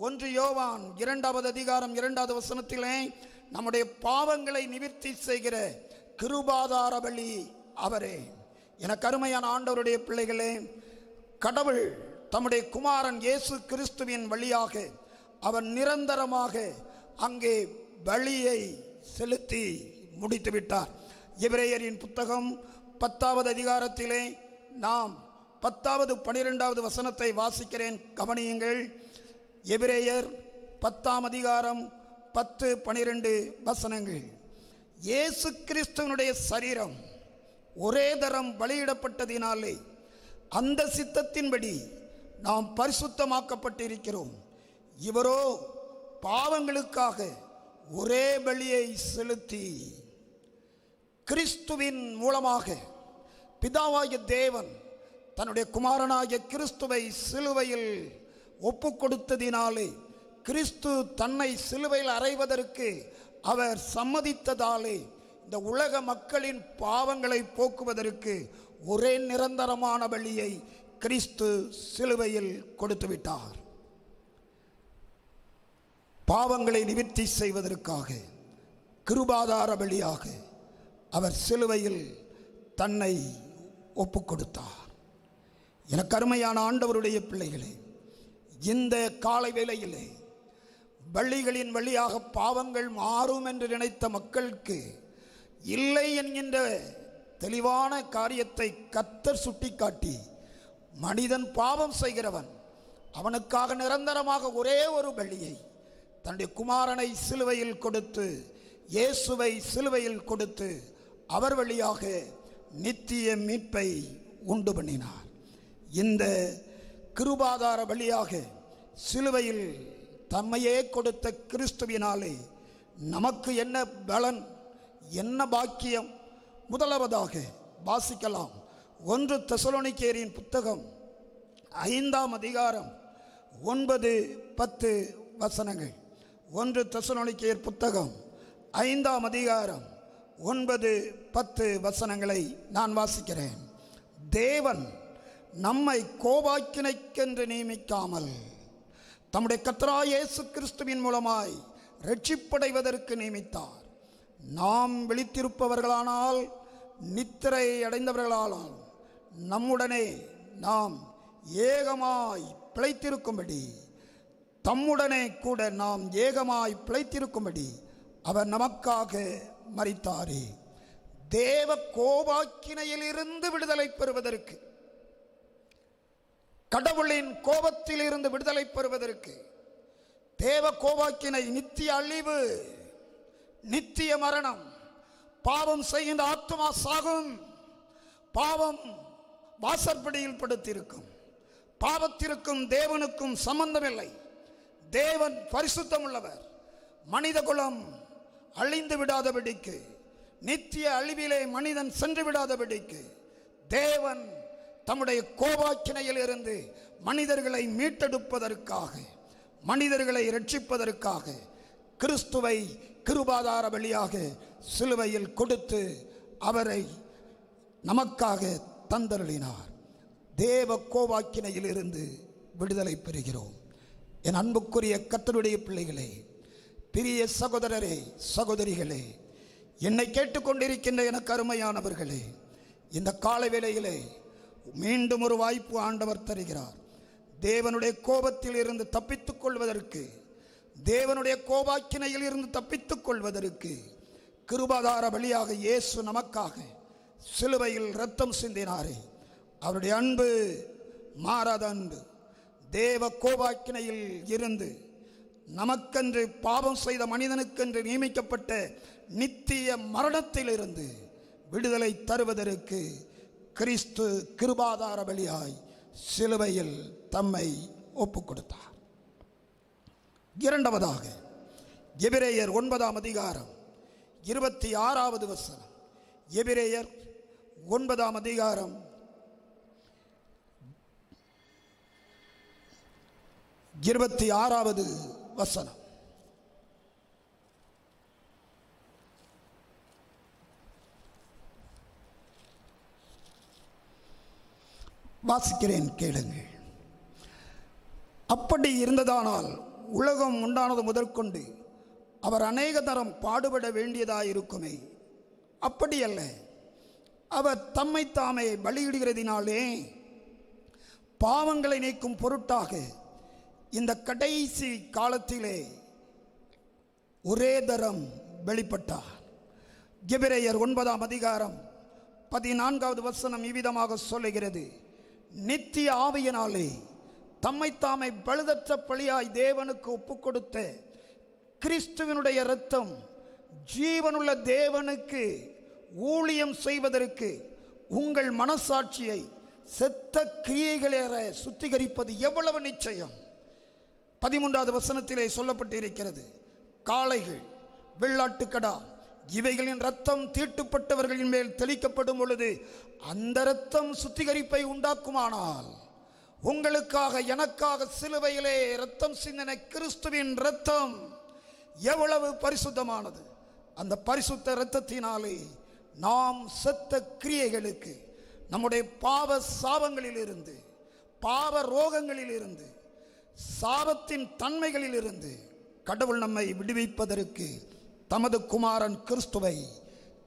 1 யோவான் 2வது அதிகாரம் 2வது வசனத்திலே நம்முடைய பாவங்களை நிவிர்த்தி செய்கிற கிருபாதார பலி அவரே. எனக்கு அருமையான ஆண்டவருடைய பிள்ளைகளே, கடவுள் தம்முடைய குமாரன் இயேசு கிறிஸ்துவின் வழியாக அவர் நிரந்தரமாக அங்கே பலியை செலுத்தி முடித்து விட்டார். எபிரேயரின் புத்தகம் 10வது அதிகாரத்திலே நாம் 10வது 12வது வசனத்தை வாசிக்கிறேன், கவனியுங்கள். எபிரேயர் 10ஆம் அதிகாரம் 10, 12 வசனங்கள். இயேசு கிறிஸ்துவனுடைய சரீரம் ஒரே தரம் பலியிடப்பட்டதினாலே அந்த சித்தத்தின்படி நாம் பரிசுத்தமாக்கப்பட்டிருக்கிறோம். இவரோ பாவங்களுக்காக ஒரே பலியை செலுத்தி கிறிஸ்துவின் மூலமாக பிதாவாகிய தேவன் தன்னுடைய குமாரனாகிய கிறிஸ்துவை சிலுவையில் ஒப்பு கொடுத்ததினாலே, கிறிஸ்து தன்னை சிலுவையில் அறைவதற்கு அவர் சம்மதித்ததாலே, இந்த உலக மக்களின் பாவங்களை போக்குவதற்கு ஒரே நிரந்தரமான பலியை கிறிஸ்து சிலுவையில் கொடுத்து விட்டார். பாவங்களை நிவர்த்தி செய்வதற்காக கிருபாதார பலியாக அவர் சிலுவையில் தன்னை ஒப்பு கொடுத்தார். எனக்கு அருமையான ஆண்டவருடைய பிள்ளைகளே, இந்த காலை வேளையிலே பலிகளின் வழியாக பாவங்கள் மாறும் என்று நினைத்த மக்களுக்கு இல்லை என்கின்ற தெளிவான காரியத்தை கர்த்தர் சுட்டிக்காட்டி, மனிதன் பாவம் செய்கிறவன், அவனுக்காக நிரந்தரமாக ஒரே ஒரு பலியை தன்னுடைய குமாரனை சிலுவையில் கொடுத்து, இயேசுவை சிலுவையில் கொடுத்து அவர் வழியாக நித்திய மீட்பை உண்டு பண்ணினார். இந்த கிருபாதார பலியாக சிலுவையில் தம்மையே கொடுத்த கிறிஸ்துவினாலே நமக்கு என்ன பலன், என்ன பாக்கியம்? முதலாவதாக வாசிக்கலாம். 1 தெசலோனிக்கேயரின் புத்தகம் 5ஆம் அதிகாரம் 9, 10 வசனங்கள். 1 தெசலோனிக்கேயர் புத்தகம் 5ஆம் அதிகாரம் 9, 10 வசனங்களை நான் வாசிக்கிறேன். தேவன் நம்மை கோபாக்கினைக்கென்று நியமிக்காமல் தம்முடைய கர்த்தராகிய இயேசு கிறிஸ்துவின் மூலமாய் ரட்சிப்படைவதற்கு நியமித்தார். நாம் விழித்திருப்பவர்களானால், நித்திரை அடைந்தவர்களானால் நம்முடனே நாம் ஏகமாய் பிழைத்திருக்கும்படி, தம்முடனே கூட நாம் ஏகமாய் பிழைத்திருக்கும்படி அவர் நமக்காக மரித்தாரே. தேவ கோபாக்கினையிலிருந்து விடுதலை பெறுவதற்கு, கடவுளின் கோபத்தில் இருந்து விடுதலை பெறுவதற்கு, தேவ கோபாக்கினை நித்திய அழிவு, நித்திய மரணம், பாவம் செய்கின்ற ஆத்துமா சாகும், பாவம் வாசற்படியில் படுத்திருக்கும், பாவத்திற்கும் தேவனுக்கும் சம்பந்தமில்லை. தேவன் பரிசுத்தம் உள்ளவர். மனித குலம் அழிந்து விடாதபடிக்கு, நித்திய அழிவிலே மனிதன் சென்று விடாதபடிக்கு தேவன் தம்முடைய கோபாக்கினையில் இருந்து மனிதர்களை மீட்டெடுப்பதற்காக, மனிதர்களை ரட்சிப்பதற்காக கிறிஸ்துவை கிருபாதார பலியாக சிலுவையில் கொடுத்து அவரை நமக்காக தந்தருளினார். தேவ கோபாக்கினையில் இருந்து விடுதலை பெறுகிறோம். என் அன்புக்குரிய கர்த்தருடைய பிள்ளைகளே, பிரிய சகோதரரே, சகோதரிகளே, என்னை கேட்டுக்கொண்டிருக்கின்ற எனக்கு அருமையானவர்களே, இந்த காலை வேளையிலே மீண்டும் ஒரு வாய்ப்பு ஆண்டவர் தருகிறார். தேவனுடைய கோபத்தில் இருந்து தப்பித்துக் கொள்வதற்கு, தேவனுடைய கோபாக்கினையில் இருந்து தப்பித்துக் கொள்வதற்கு கிருபாதார பலியாக இயேசு நமக்காக சிலுவையில் இரத்தம் சிந்தினாரே. அவருடைய அன்பு மாறாத அன்பு. தேவ கோபாக்கினையில் இருந்து நமக்கென்று, பாவம் செய்த மனிதனுக்கென்று நியமிக்கப்பட்ட நித்திய மரணத்திலிருந்து விடுதலை தருவதற்கு கிறிஸ்து கிருபாதார பலியாய் சிலுவையில் தம்மை ஒப்புக் கொடுத்தார். இரண்டாவதாக எபிரேயர் 9ஆம் அதிகாரம் 26வது வசனம். எபிரேயர் 9ஆம் அதிகாரம் 26வது வசனம். வாசிக்கிறேன், கேளுங்கள். அப்படி இருந்ததானால் உலகம் உண்டானது முதற்கொண்டு அவர் அநேக தரம் பாடுபட வேண்டியதாயிருக்குமே. அப்படியல்ல, அவர் தம்மை தாமே பலியிடுகிறதினாலே பாவங்களை நீக்கும் பொருட்டாக இந்த கடைசி காலத்திலே ஒரே தரம் வெளிப்பட்டார். எபிரேயர் 9ஆம் அதிகாரம் 14வது வசனம் இவ்விதமாக சொல்லுகிறது, நித்திய ஆவியினாலே தம்மைத்தாமை பழுதற்ற பலியாய் தேவனுக்கு ஒப்புக்கொடுத்த கிறிஸ்துவினுடைய இரத்தம் ஜீவனுள்ள தேவனுக்கு ஊழியம் செய்வதற்கு உங்கள் மனசாட்சியை செத்த கிரியைகளேற சுத்திகரிப்பது எவ்வளவு நிச்சயம். 13வது வசனத்திலே சொல்லப்பட்டிருக்கிறது, காளைகள், வெள்ளாட்டுக்கடா இவைகளின் இரத்தம் தீட்டுப்பட்டவர்களின் மேல் தெளிக்கப்படும் பொழுது அந்த இரத்தம் சுத்திகரிப்பை உண்டாக்குமானால், உங்களுக்காக எனக்காக சிலுவையிலே இரத்தம் சிந்தின கிறிஸ்துவின் இரத்தம் எவ்வளவு பரிசுத்தமானது. அந்த பரிசுத்த இரத்தத்தினாலே நாம் செத்த கிரியைகளுக்கு, நம்முடைய பாவ சாபங்களிலிருந்து, பாவ ரோகங்களிலிருந்து, சாபத்தின் தன்மைகளிலிருந்து கடவுள் நம்மை விடுவிப்பதற்கு தமது குமாரன் கிறிஸ்துவை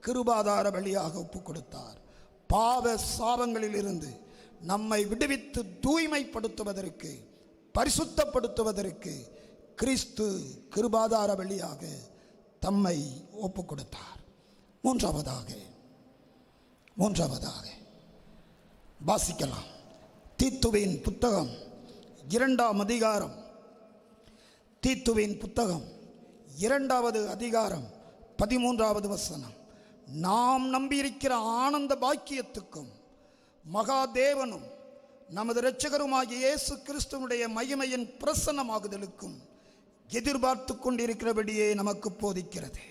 கிருபாதார வழியாக ஒப்புக் கொடுத்தார். பாவ சாபங்களிலிருந்து நம்மை விடுவித்து தூய்மைப்படுத்துவதற்கு, பரிசுத்தப்படுத்துவதற்கு கிறிஸ்து கிருபாதார வழியாக தம்மை ஒப்புக் கொடுத்தார். மூன்றாவதாக வாசிக்கலாம். தீத்துவின் புத்தகம் 2ஆம் அதிகாரம், தீத்துவின் புத்தகம் 2வது அதிகாரம் 13வது வசனம், நாம் நம்பியிருக்கிற ஆனந்த பாக்கியத்துக்கும் மகாதேவனும் நமது இரட்சகருமாகிய இயேசு கிறிஸ்துவனுடைய மகிமையின் பிரசன்னமாகுதலுக்கும் எதிர்பார்த்து கொண்டிருக்கிறபடியே நமக்கு போதிக்கிறது.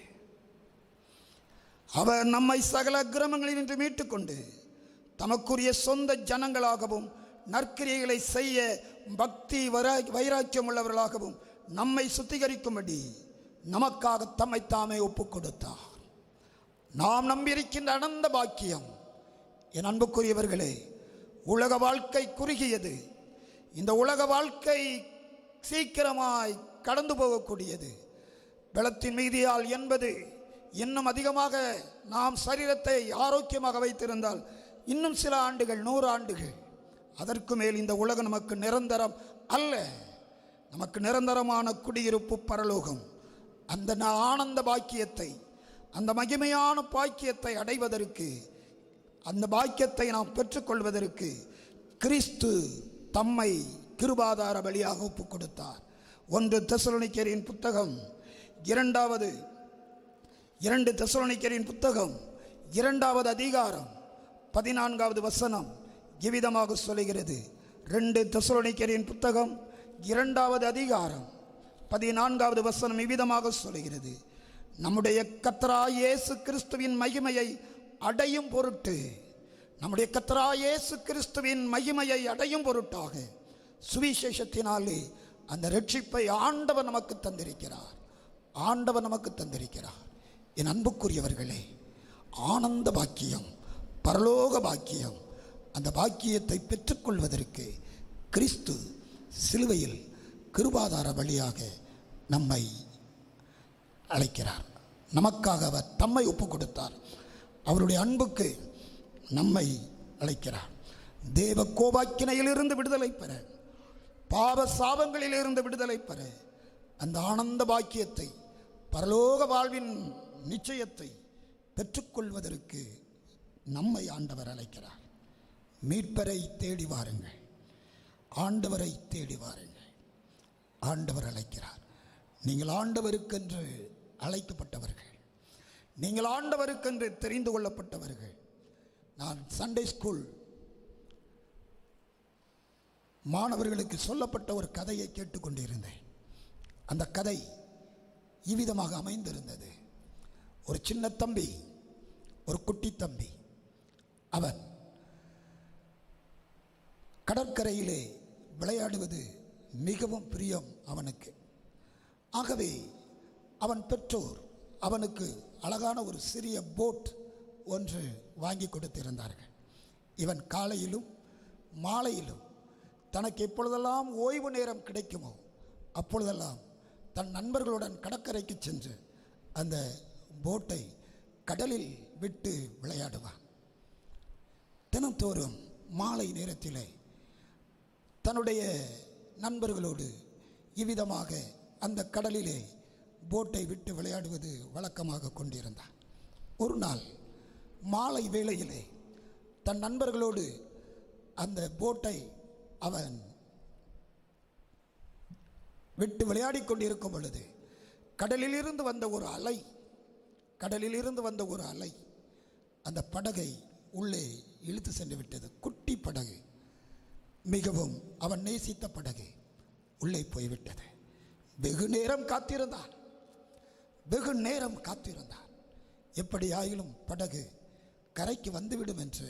அவர் நம்மை சகல அக்கிரமங்களினின்று மீட்டுக்கொண்டு தமக்குரிய சொந்த ஜனங்களாகவும் நற்கிரியைகளை செய்ய பக்தி வைராக்கியம் உள்ளவர்களாகவும் நம்மை சுத்திகரிக்கும்படி நமக்காக தம்மை தாமே ஒப்புக் கொடுத்தார். நாம் நம்பியிருக்கின்ற அனந்த பாக்கியம். என் அன்புக்குரியவர்களே, உலக வாழ்க்கை குறுகியது. இந்த உலக வாழ்க்கை சீக்கிரமாய் கடந்து போகக்கூடியது. பலத்தின் மீதியால் என்பது இன்னும் அதிகமாக நாம் சரீரத்தை ஆரோக்கியமாக வைத்திருந்தால் இன்னும் சில ஆண்டுகள், 100 ஆண்டுகள், அதற்கு மேல் இந்த உலகம் நமக்கு நிரந்தரம் அல்ல. நமக்கு நிரந்தரமான குடியிருப்பு பரலோகம். அந்த ஆனந்த பாக்கியத்தை, அந்த மகிமையான பாக்கியத்தை அடைவதற்கு, அந்த பாக்கியத்தை நாம் பெற்றுக்கொள்வதற்கு கிறிஸ்து தம்மை கிருபாதார பலியாக ஒப்புக் கொடுத்தார். 1 தெசலோனிக்கேயரின் புத்தகம் 2 தெசலோனிக்கேயரின் புத்தகம் 2வது அதிகாரம் 14வது வசனம் இவ்விதமாக சொல்லுகிறது. 2 தெசலோனிக்கேயரின் புத்தகம் 2வது அதிகாரம் 14வது வசனம் இவ்விதமாக சொல்லுகிறது, நம்முடைய கர்த்தராகிய இயேசு கிறிஸ்துவின் மகிமையை அடையும் பொருட்டு, நம்முடைய கர்த்தராகிய இயேசு கிறிஸ்துவின் மகிமையை அடையும் பொருட்டாக சுவிசேஷத்தினாலே அந்த ரட்சிப்பை ஆண்டவர் நமக்கு தந்திருக்கிறார். ஆண்டவர் நமக்கு தந்திருக்கிறார். என் அன்புக்குரியவர்களே, ஆனந்த பாக்கியம், பரலோக பாக்கியம், அந்த பாக்கியத்தை பெற்றுக்கொள்வதற்கு கிறிஸ்து சிலுவையில் கிருபாதார வழியாக நம்மை அழைக்கிறார். நமக்காக அவர் தம்மை ஒப்புக் கொடுத்தார். அவருடைய அன்புக்கு நம்மை அழைக்கிறார். தேவ கோபாக்கினையிலிருந்து விடுதலை பெற, பாவ சாபங்களிலிருந்து விடுதலை பெற, அந்த ஆனந்த பாக்கியத்தை, பரலோக வாழ்வின் நிச்சயத்தை பெற்றுக்கொள்வதற்கு நம்மை ஆண்டவர் அழைக்கிறார். மீட்பரை தேடி வாருங்கள், ஆண்டவரை தேடி வாருங்கள். ஆண்டவர் அழைக்கிறார். நீங்கள் ஆண்டவருக்கென்று அழைக்கப்பட்டவர்கள், நீங்கள் ஆண்டவருக்கென்று தெரிந்து கொள்ளப்பட்டவர்கள். நான் சண்டே ஸ்கூல் மாணவர்களுக்கு சொல்லப்பட்ட ஒரு கதையை கேட்டுக்கொண்டிருந்தேன். அந்த கதை இவ்விதமாக அமைந்திருந்தது. ஒரு சின்ன தம்பி, ஒரு குட்டி தம்பி, அவன் கடற்கரையிலே விளையாடுவது மிகவும் பிரியம் அவனுக்கு. ஆகவே அவன் பெற்றோர் அவனுக்கு அழகான ஒரு சிறிய போட் ஒன்று வாங்கி கொடுத்திருந்தார்கள். இவன் காலையிலும் மாலையிலும் தனக்கு எப்பொழுதெல்லாம் ஓய்வு நேரம் கிடைக்குமோ அப்பொழுதெல்லாம் தன் நண்பர்களுடன் கடற்கரைக்கு சென்று அந்த போட்டை கடலில் விட்டு விளையாடுவான். தினந்தோறும் மாலை நேரத்திலே தன்னுடைய நண்பர்களோடு இவ்விதமாக அந்த கடலிலே போட்டை விட்டு விளையாடுவது வழக்கமாக கொண்டிருந்தான். ஒரு நாள் மாலை வேளையிலே தன் நண்பர்களோடு அந்த போட்டை அவன் விட்டு விளையாடி கொண்டிருக்கும் பொழுது கடலிலிருந்து வந்த ஒரு அலை அந்த படகை உள்ளே இழுத்து சென்று விட்டது. குட்டி படகு, மிகவும் அவன் நேசித்த படகு உள்ளே போய்விட்டது. வெகு நேரம் காத்திருந்தான். எப்படி ஆயிலும் படகு கரைக்கு வந்துவிடும் என்று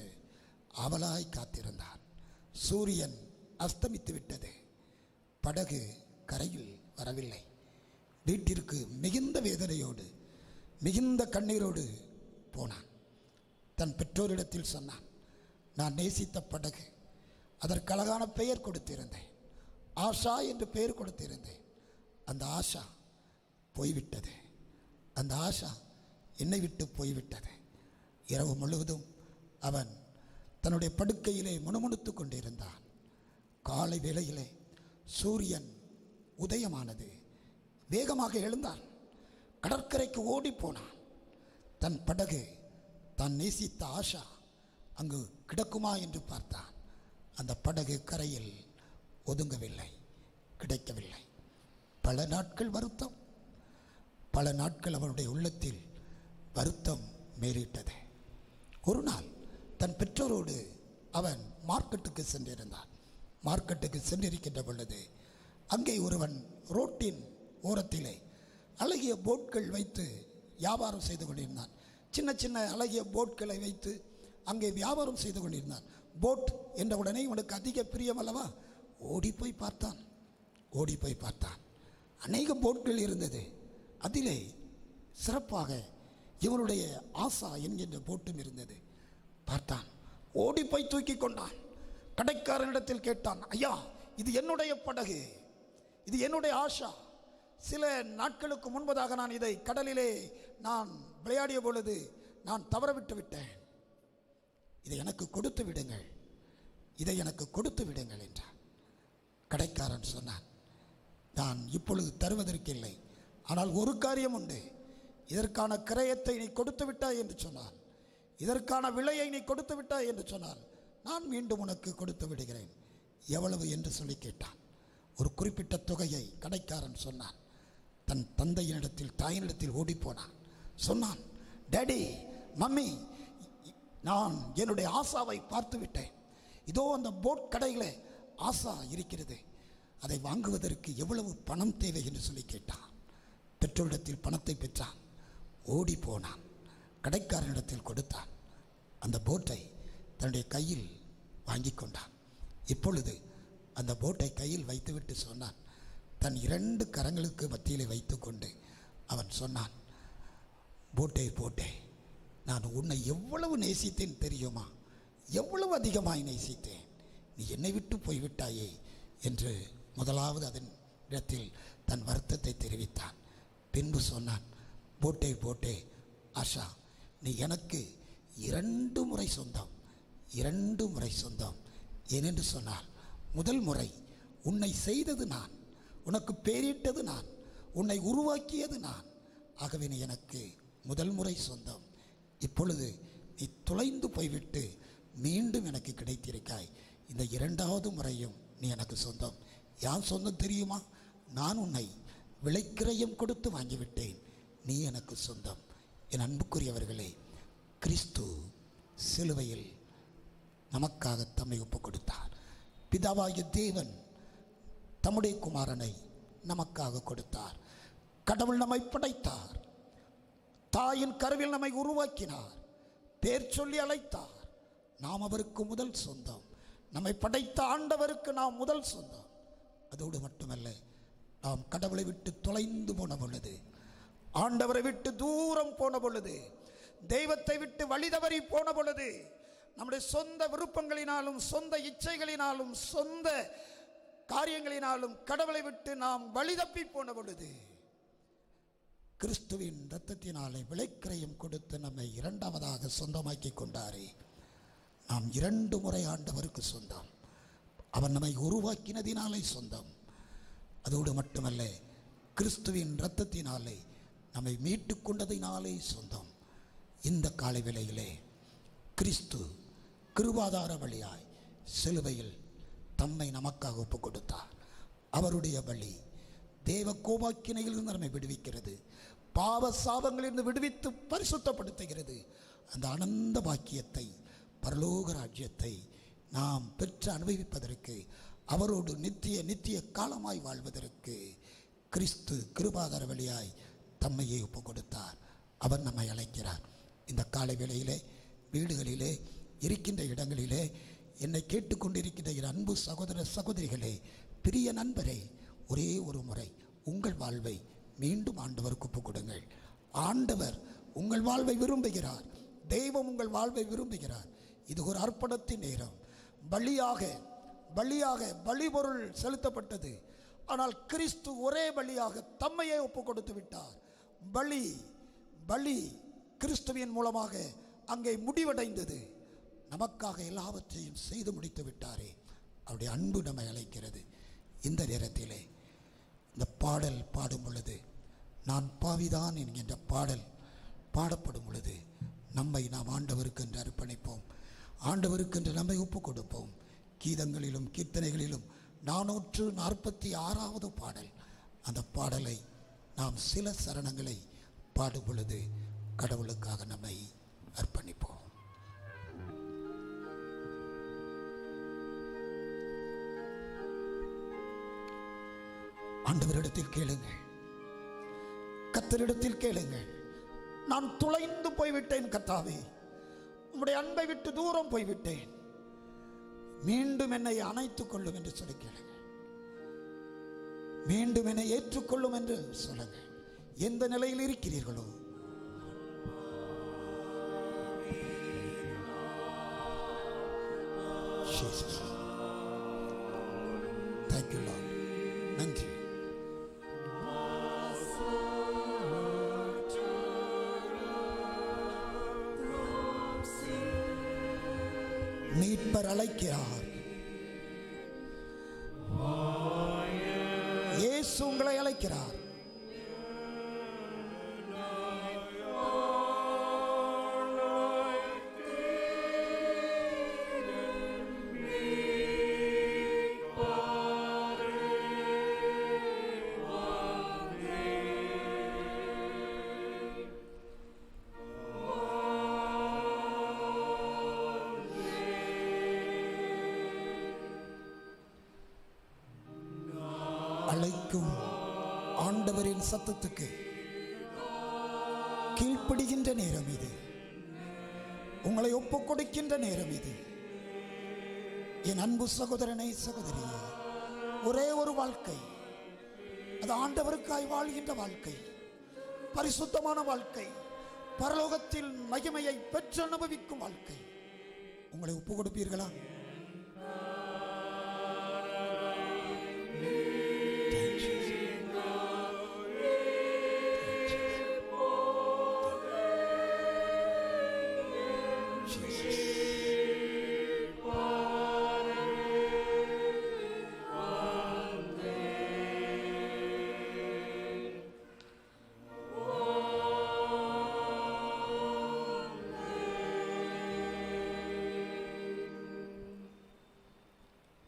அவளாய் காத்திருந்தான். சூரியன் அஸ்தமித்து விட்டது. படகு கரையில் வரவில்லை. வீட்டிற்கு மிகுந்த வேதனையோடு மிகுந்த கண்ணீரோடு போனான். தன் பெற்றோரிடத்தில் சொன்னான், நான் நேசித்த படகு, அதற்கு அழகான பெயர் கொடுத்திருந்தேன், ஆஷா என்று பெயர் கொடுத்திருந்தேன். அந்த ஆஷா போய்விட்டது. அந்த ஆஷா என்னை விட்டு போய்விட்டது. இரவு முழுவதும் அவன் தன்னுடைய படுக்கையிலே முணுமுணுத்து கொண்டிருந்தான். காலை வேளையிலே சூரியன் உதயமானது. வேகமாக எழுந்தான். கடற்கரைக்கு ஓடி போனான். தன் படகு, தான் நேசித்த ஆஷா அங்கு கிடக்குமா என்று பார்த்தான். அந்த படகு கரையில் ஒதுங்கவில்லை, கிடைக்கவில்லை. பல நாட்கள் வருத்தம், பல நாட்கள் அவனுடைய உள்ளத்தில் வருத்தம் மேலிட்டது. ஒரு நாள் தன் பெற்றோரோடு அவன் மார்க்கெட்டுக்கு சென்றிருந்தான். மார்க்கெட்டுக்கு சென்றிருக்கின்ற பொழுது அங்கே ஒருவன் ரோட்டின் ஓரத்திலே அழகிய போட்கள் வைத்து வியாபாரம் செய்து கொண்டிருந்தான். சின்ன சின்ன அழகிய போட்களை வைத்து அங்கே வியாபாரம் செய்து கொண்டிருந்தான். போட் என்ற உடனே இவனுக்கு அதிக பிரியம் அல்லவா? ஓடி போய் பார்த்தான். அநேக போட்கள் இருந்தது. அதிலே சிறப்பாக இவனுடைய ஆசா என்கின்ற போட்டும் இருந்தது. பார்த்தான், ஓடி போய் தூக்கி கொண்டான். கடைக்காரனிடத்தில் கேட்டான், ஐயா, இது என்னுடைய படகு, இது என்னுடைய ஆஷா. சில நாட்களுக்கு முன்பதாக நான் இதை கடலிலே நான் விளையாடிய பொழுது நான் தவறவிட்டு விட்டேன். இதை எனக்கு கொடுத்து விடுங்கள் என்றான். கடைக்காரன் சொன்னான், நான் இப்பொழுது தருவதற்கில்லை, ஆனால் ஒரு காரியம் உண்டு. இதற்கான கிரயத்தை நீ கொடுத்து விட்டாய் என்று சொன்னான், இதற்கான விலையை நீ கொடுத்து விட்டாய் என்று சொன்னால் நான் மீண்டும் உனக்கு கொடுத்து விடுகிறேன். எவ்வளவு என்று சொல்லி கேட்டான். ஒரு குறிப்பிட்ட தொகையை கடைக்காரன் சொன்னான். தன் தந்தையினிடத்தில் தாயினிடத்தில் ஓடிப்போனான். சொன்னான், டேடி, மம்மி, நான் என்னுடைய ஆசாவை பார்த்து விட்டேன். இதோ அந்த போட் கடையில் ஆசா இருக்கிறது, அதை வாங்குவதற்கு எவ்வளவு பணம் தேவை என்று சொல்லி கேட்டான். பெற்றோரிடத்தில் பணத்தை பெற்றான். ஓடி போனான். கடைக்காரனிடத்தில் கொடுத்தான். அந்த போட்டை தன்னுடைய கையில் வாங்கி கொண்டான். இப்பொழுது அந்த போட்டை கையில் வைத்துவிட்டு சொன்னான், தன் 2 கரங்களுக்கு மத்தியிலே வைத்து கொண்டு அவன் சொன்னான், போட்டே, நான் உன்னை எவ்வளவு நேசித்தேன் தெரியுமா? எவ்வளவு அதிகமாய் நேசித்தேன். நீ என்னை விட்டு போய்விட்டாயே என்று முதலாவது அதன் இடத்தில் தன் வருத்தத்தை தெரிவித்தான். பின்பு சொன்னான், போட்டே ஆஷா, நீ எனக்கு 2 முறை சொந்தம். ஏனென்று சொன்னால், முதல் முறை உன்னை செய்தது நான், உனக்கு பேரிட்டது நான், உன்னை உருவாக்கியது நான். ஆகவே நீ எனக்கு முதல் முறை சொந்தம். இப்பொழுது நீ தொலைந்து போய்விட்டு மீண்டும் எனக்கு கிடைத்திருக்காய். இந்த 2வது முறையும் நீ எனக்கு சொந்தம். யான் சொந்தம் தெரியுமா? நான் உன்னை விலைக்கிரயம் கொடுத்து வாங்கிவிட்டேன். நீ எனக்கு சொந்தம். என் அன்புக்குரியவர்களே, கிறிஸ்து சிலுவையில் நமக்காக தம்மை ஒப்புக் கொடுத்தார். பிதாவாகிய தேவன் தம்முடைய குமாரனை நமக்காக கொடுத்தார். கடவுள் நம்மை படைத்தார். தாயின் கருவில் நம்மை உருவாக்கினார். பேர் சொல்லி அழைத்தார். நாம் அவருக்கு முதல் சொந்தம். நம்மை படைத்த ஆண்டவருக்கு நாம் முதல் சொந்தம். அதோடு மட்டுமல்ல, நாம் கடவுளை விட்டு தொலைந்து போன பொழுது, ஆண்டவரை விட்டு தூரம் போன பொழுது, தெய்வத்தை விட்டு வழி தவறி போன பொழுது, நம்முடைய சொந்த விருப்பங்களினாலும் சொந்த இச்சைகளினாலும் சொந்த காரியங்களினாலும் கடவுளை விட்டு நாம் வழி தப்பி போன பொழுது, கிறிஸ்துவின் இரத்தத்தினாலே விலைக்கிரயம் கொடுத்து நம்மை 2வதாக சொந்தமாக்கி கொண்டாரே. நாம் 2 முறை ஆண்டவருக்கு சொந்தம். அவர் நம்மை உருவாக்கினதினாலே சொந்தம். அதோடு மட்டுமல்ல, கிறிஸ்துவின் இரத்தத்தினாலே நம்மை மீட்டு கொண்டதினாலே சொந்தம். இந்த காலை வேளையிலே கிறிஸ்து கிருபாதார வழியாய் சிலுவையில் தம்மை நமக்காக ஒப்பு கொடுத்தார். அவருடைய வழி தேவ கோபாக்கினையிலிருந்து நம்மை விடுவிக்கிறது, பாவ சாபங்களிலிருந்து விடுவித்து பரிசுத்தப்படுத்துகிறது. அந்த ஆனந்த பாக்கியத்தை, பரலோக ராஜ்யத்தை நாம் பெற்று அனுபவிப்பதற்கு, அவரோடு நித்திய காலமாய் வாழ்வதற்கு கிறிஸ்து கிருபாதார வழியாய் தம்மையை ஒப்பு கொடுத்தார். அவர் நம்மை அழைக்கிறார். இந்த காலை வேளையிலே வீடுகளிலே இருக்கின்ற இடங்களிலே என்னை கேட்டுக்கொண்டிருக்கின்ற என் அன்பு சகோதர சகோதரிகளே, பிரிய நண்பரே, ஒரே ஒரு முறை உங்கள் வாழ்வை மீண்டும் ஆண்டவருக்கு ஒப்பு கொடுங்கள். ஆண்டவர் உங்கள் வாழ்வை விரும்புகிறார். தெய்வம் உங்கள் வாழ்வை விரும்புகிறார். இது ஒரு அர்ப்பணத்தின் நேரம். பலியாக பலிபொருள் செலுத்தப்பட்டது. ஆனால் கிறிஸ்து ஒரே பலியாக தம்மையே ஒப்பு கொடுத்து விட்டார். பலி கிறிஸ்துவின் மூலமாக அங்கே முடிவடைந்தது. நமக்காக எல்லாவற்றையும் செய்து முடித்து விட்டாரே. அவருடைய அன்பு நம்மை அழைக்கிறது. இந்த நேரத்திலே இந்த பாடல் பாடும் பொழுது, நான் பாவிதான் என்கின்ற பாடல் பாடப்படும் பொழுது நம்மை நாம் ஆண்டவருக்கு என்று அர்ப்பணிப்போம். ஆண்டவருக்கு என்று நம்மை ஒப்பு கொடுப்போம். கீதங்களிலும் கீர்த்தனைகளிலும் 446வது பாடல், அந்த பாடலை நாம் சில சரணங்களை பாடும் பொழுது கடவுளுக்காக நம்மை அர்ப்பணிப்போம். ஆண்டவரிடத்தில் கேளுங்கள், கர்த்தரிடத்தில் கேளுங்கள். நான் துளைந்து போய்விட்டேன் கர்த்தாவே, உம்முடைய அன்பை விட்டு தூரம் போய்விட்டேன், மீண்டும் என்னை அணைத்துக் கொள்ளும் என்று சொல்லி கேளுங்கள். மீண்டும் என்னை ஏற்றுக்கொள்ளும் என்று சொல்லுங்கள். எந்த நிலையில் இருக்கிறீர்களோ Jesus. Thank you Lord. நன்றி. மீட்பர் அழைக்கிறார். இயேசு உங்களை அழைக்கிறார். அழைக்கும் ஆண்டவரின் சத்தத்துக்கு கீழ்ப்படுகின்ற நேரம் இது. உங்களை ஒப்புக் கொடுக்கின்ற நேரம் இது. என் அன்பு சகோதரனை சகோதரியே, ஒரே ஒரு வாழ்க்கை, அது ஆண்டவருக்காய் வாழ்கின்ற வாழ்க்கை, பரிசுத்தமான வாழ்க்கை, பரலோகத்தில் மகிமையை பெற்று அனுபவிக்கும் வாழ்க்கை. உங்களை ஒப்புக் கொடுப்பீர்களா?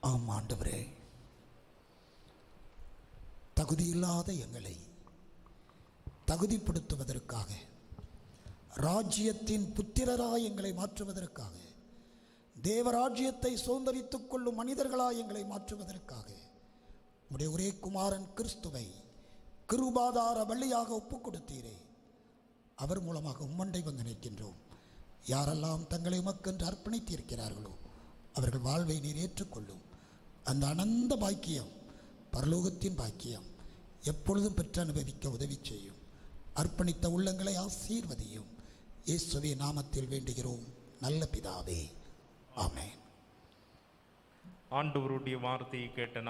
ஆம் ஆண்டவரே, தகுதியில்லாத எங்களை தகுதிப்படுத்துவதற்காக, ராஜ்யத்தின் புத்திரராய் எங்களை மாற்றுவதற்காக, தேவராஜ்யத்தை சுதந்தரித்துக் கொள்ளும் மனிதர்களாய் எங்களை மாற்றுவதற்காக உம்முடைய ஒரே குமாரன் கிறிஸ்துவை கிருபாதார பலியாக ஒப்புக் கொடுத்தீரே. அவர் மூலமாக உம்மண்டை வந்து நிற்கின்றோம். யாரெல்லாம் தங்களை உமக்கென்று அர்ப்பணித்திருக்கிறார்களோ அவர்கள் வாழ்வை நீர் ஏற்றுக்கொள்ளும். அந்த அனந்த பாக்கியம், பரலோகத்தின் பாக்கியம் எப்பொழுதும் பெற்று அனுபவிக்க உதவி செய்யும். அர்ப்பணித்த உள்ளங்களை ஆசீர்வதியும். இயேசுவின் நாமத்தில் வேண்டுகிறோம் நல்ல பிதாவே, ஆமென். ஆண்டவருடைய வார்த்தையை கேட்ட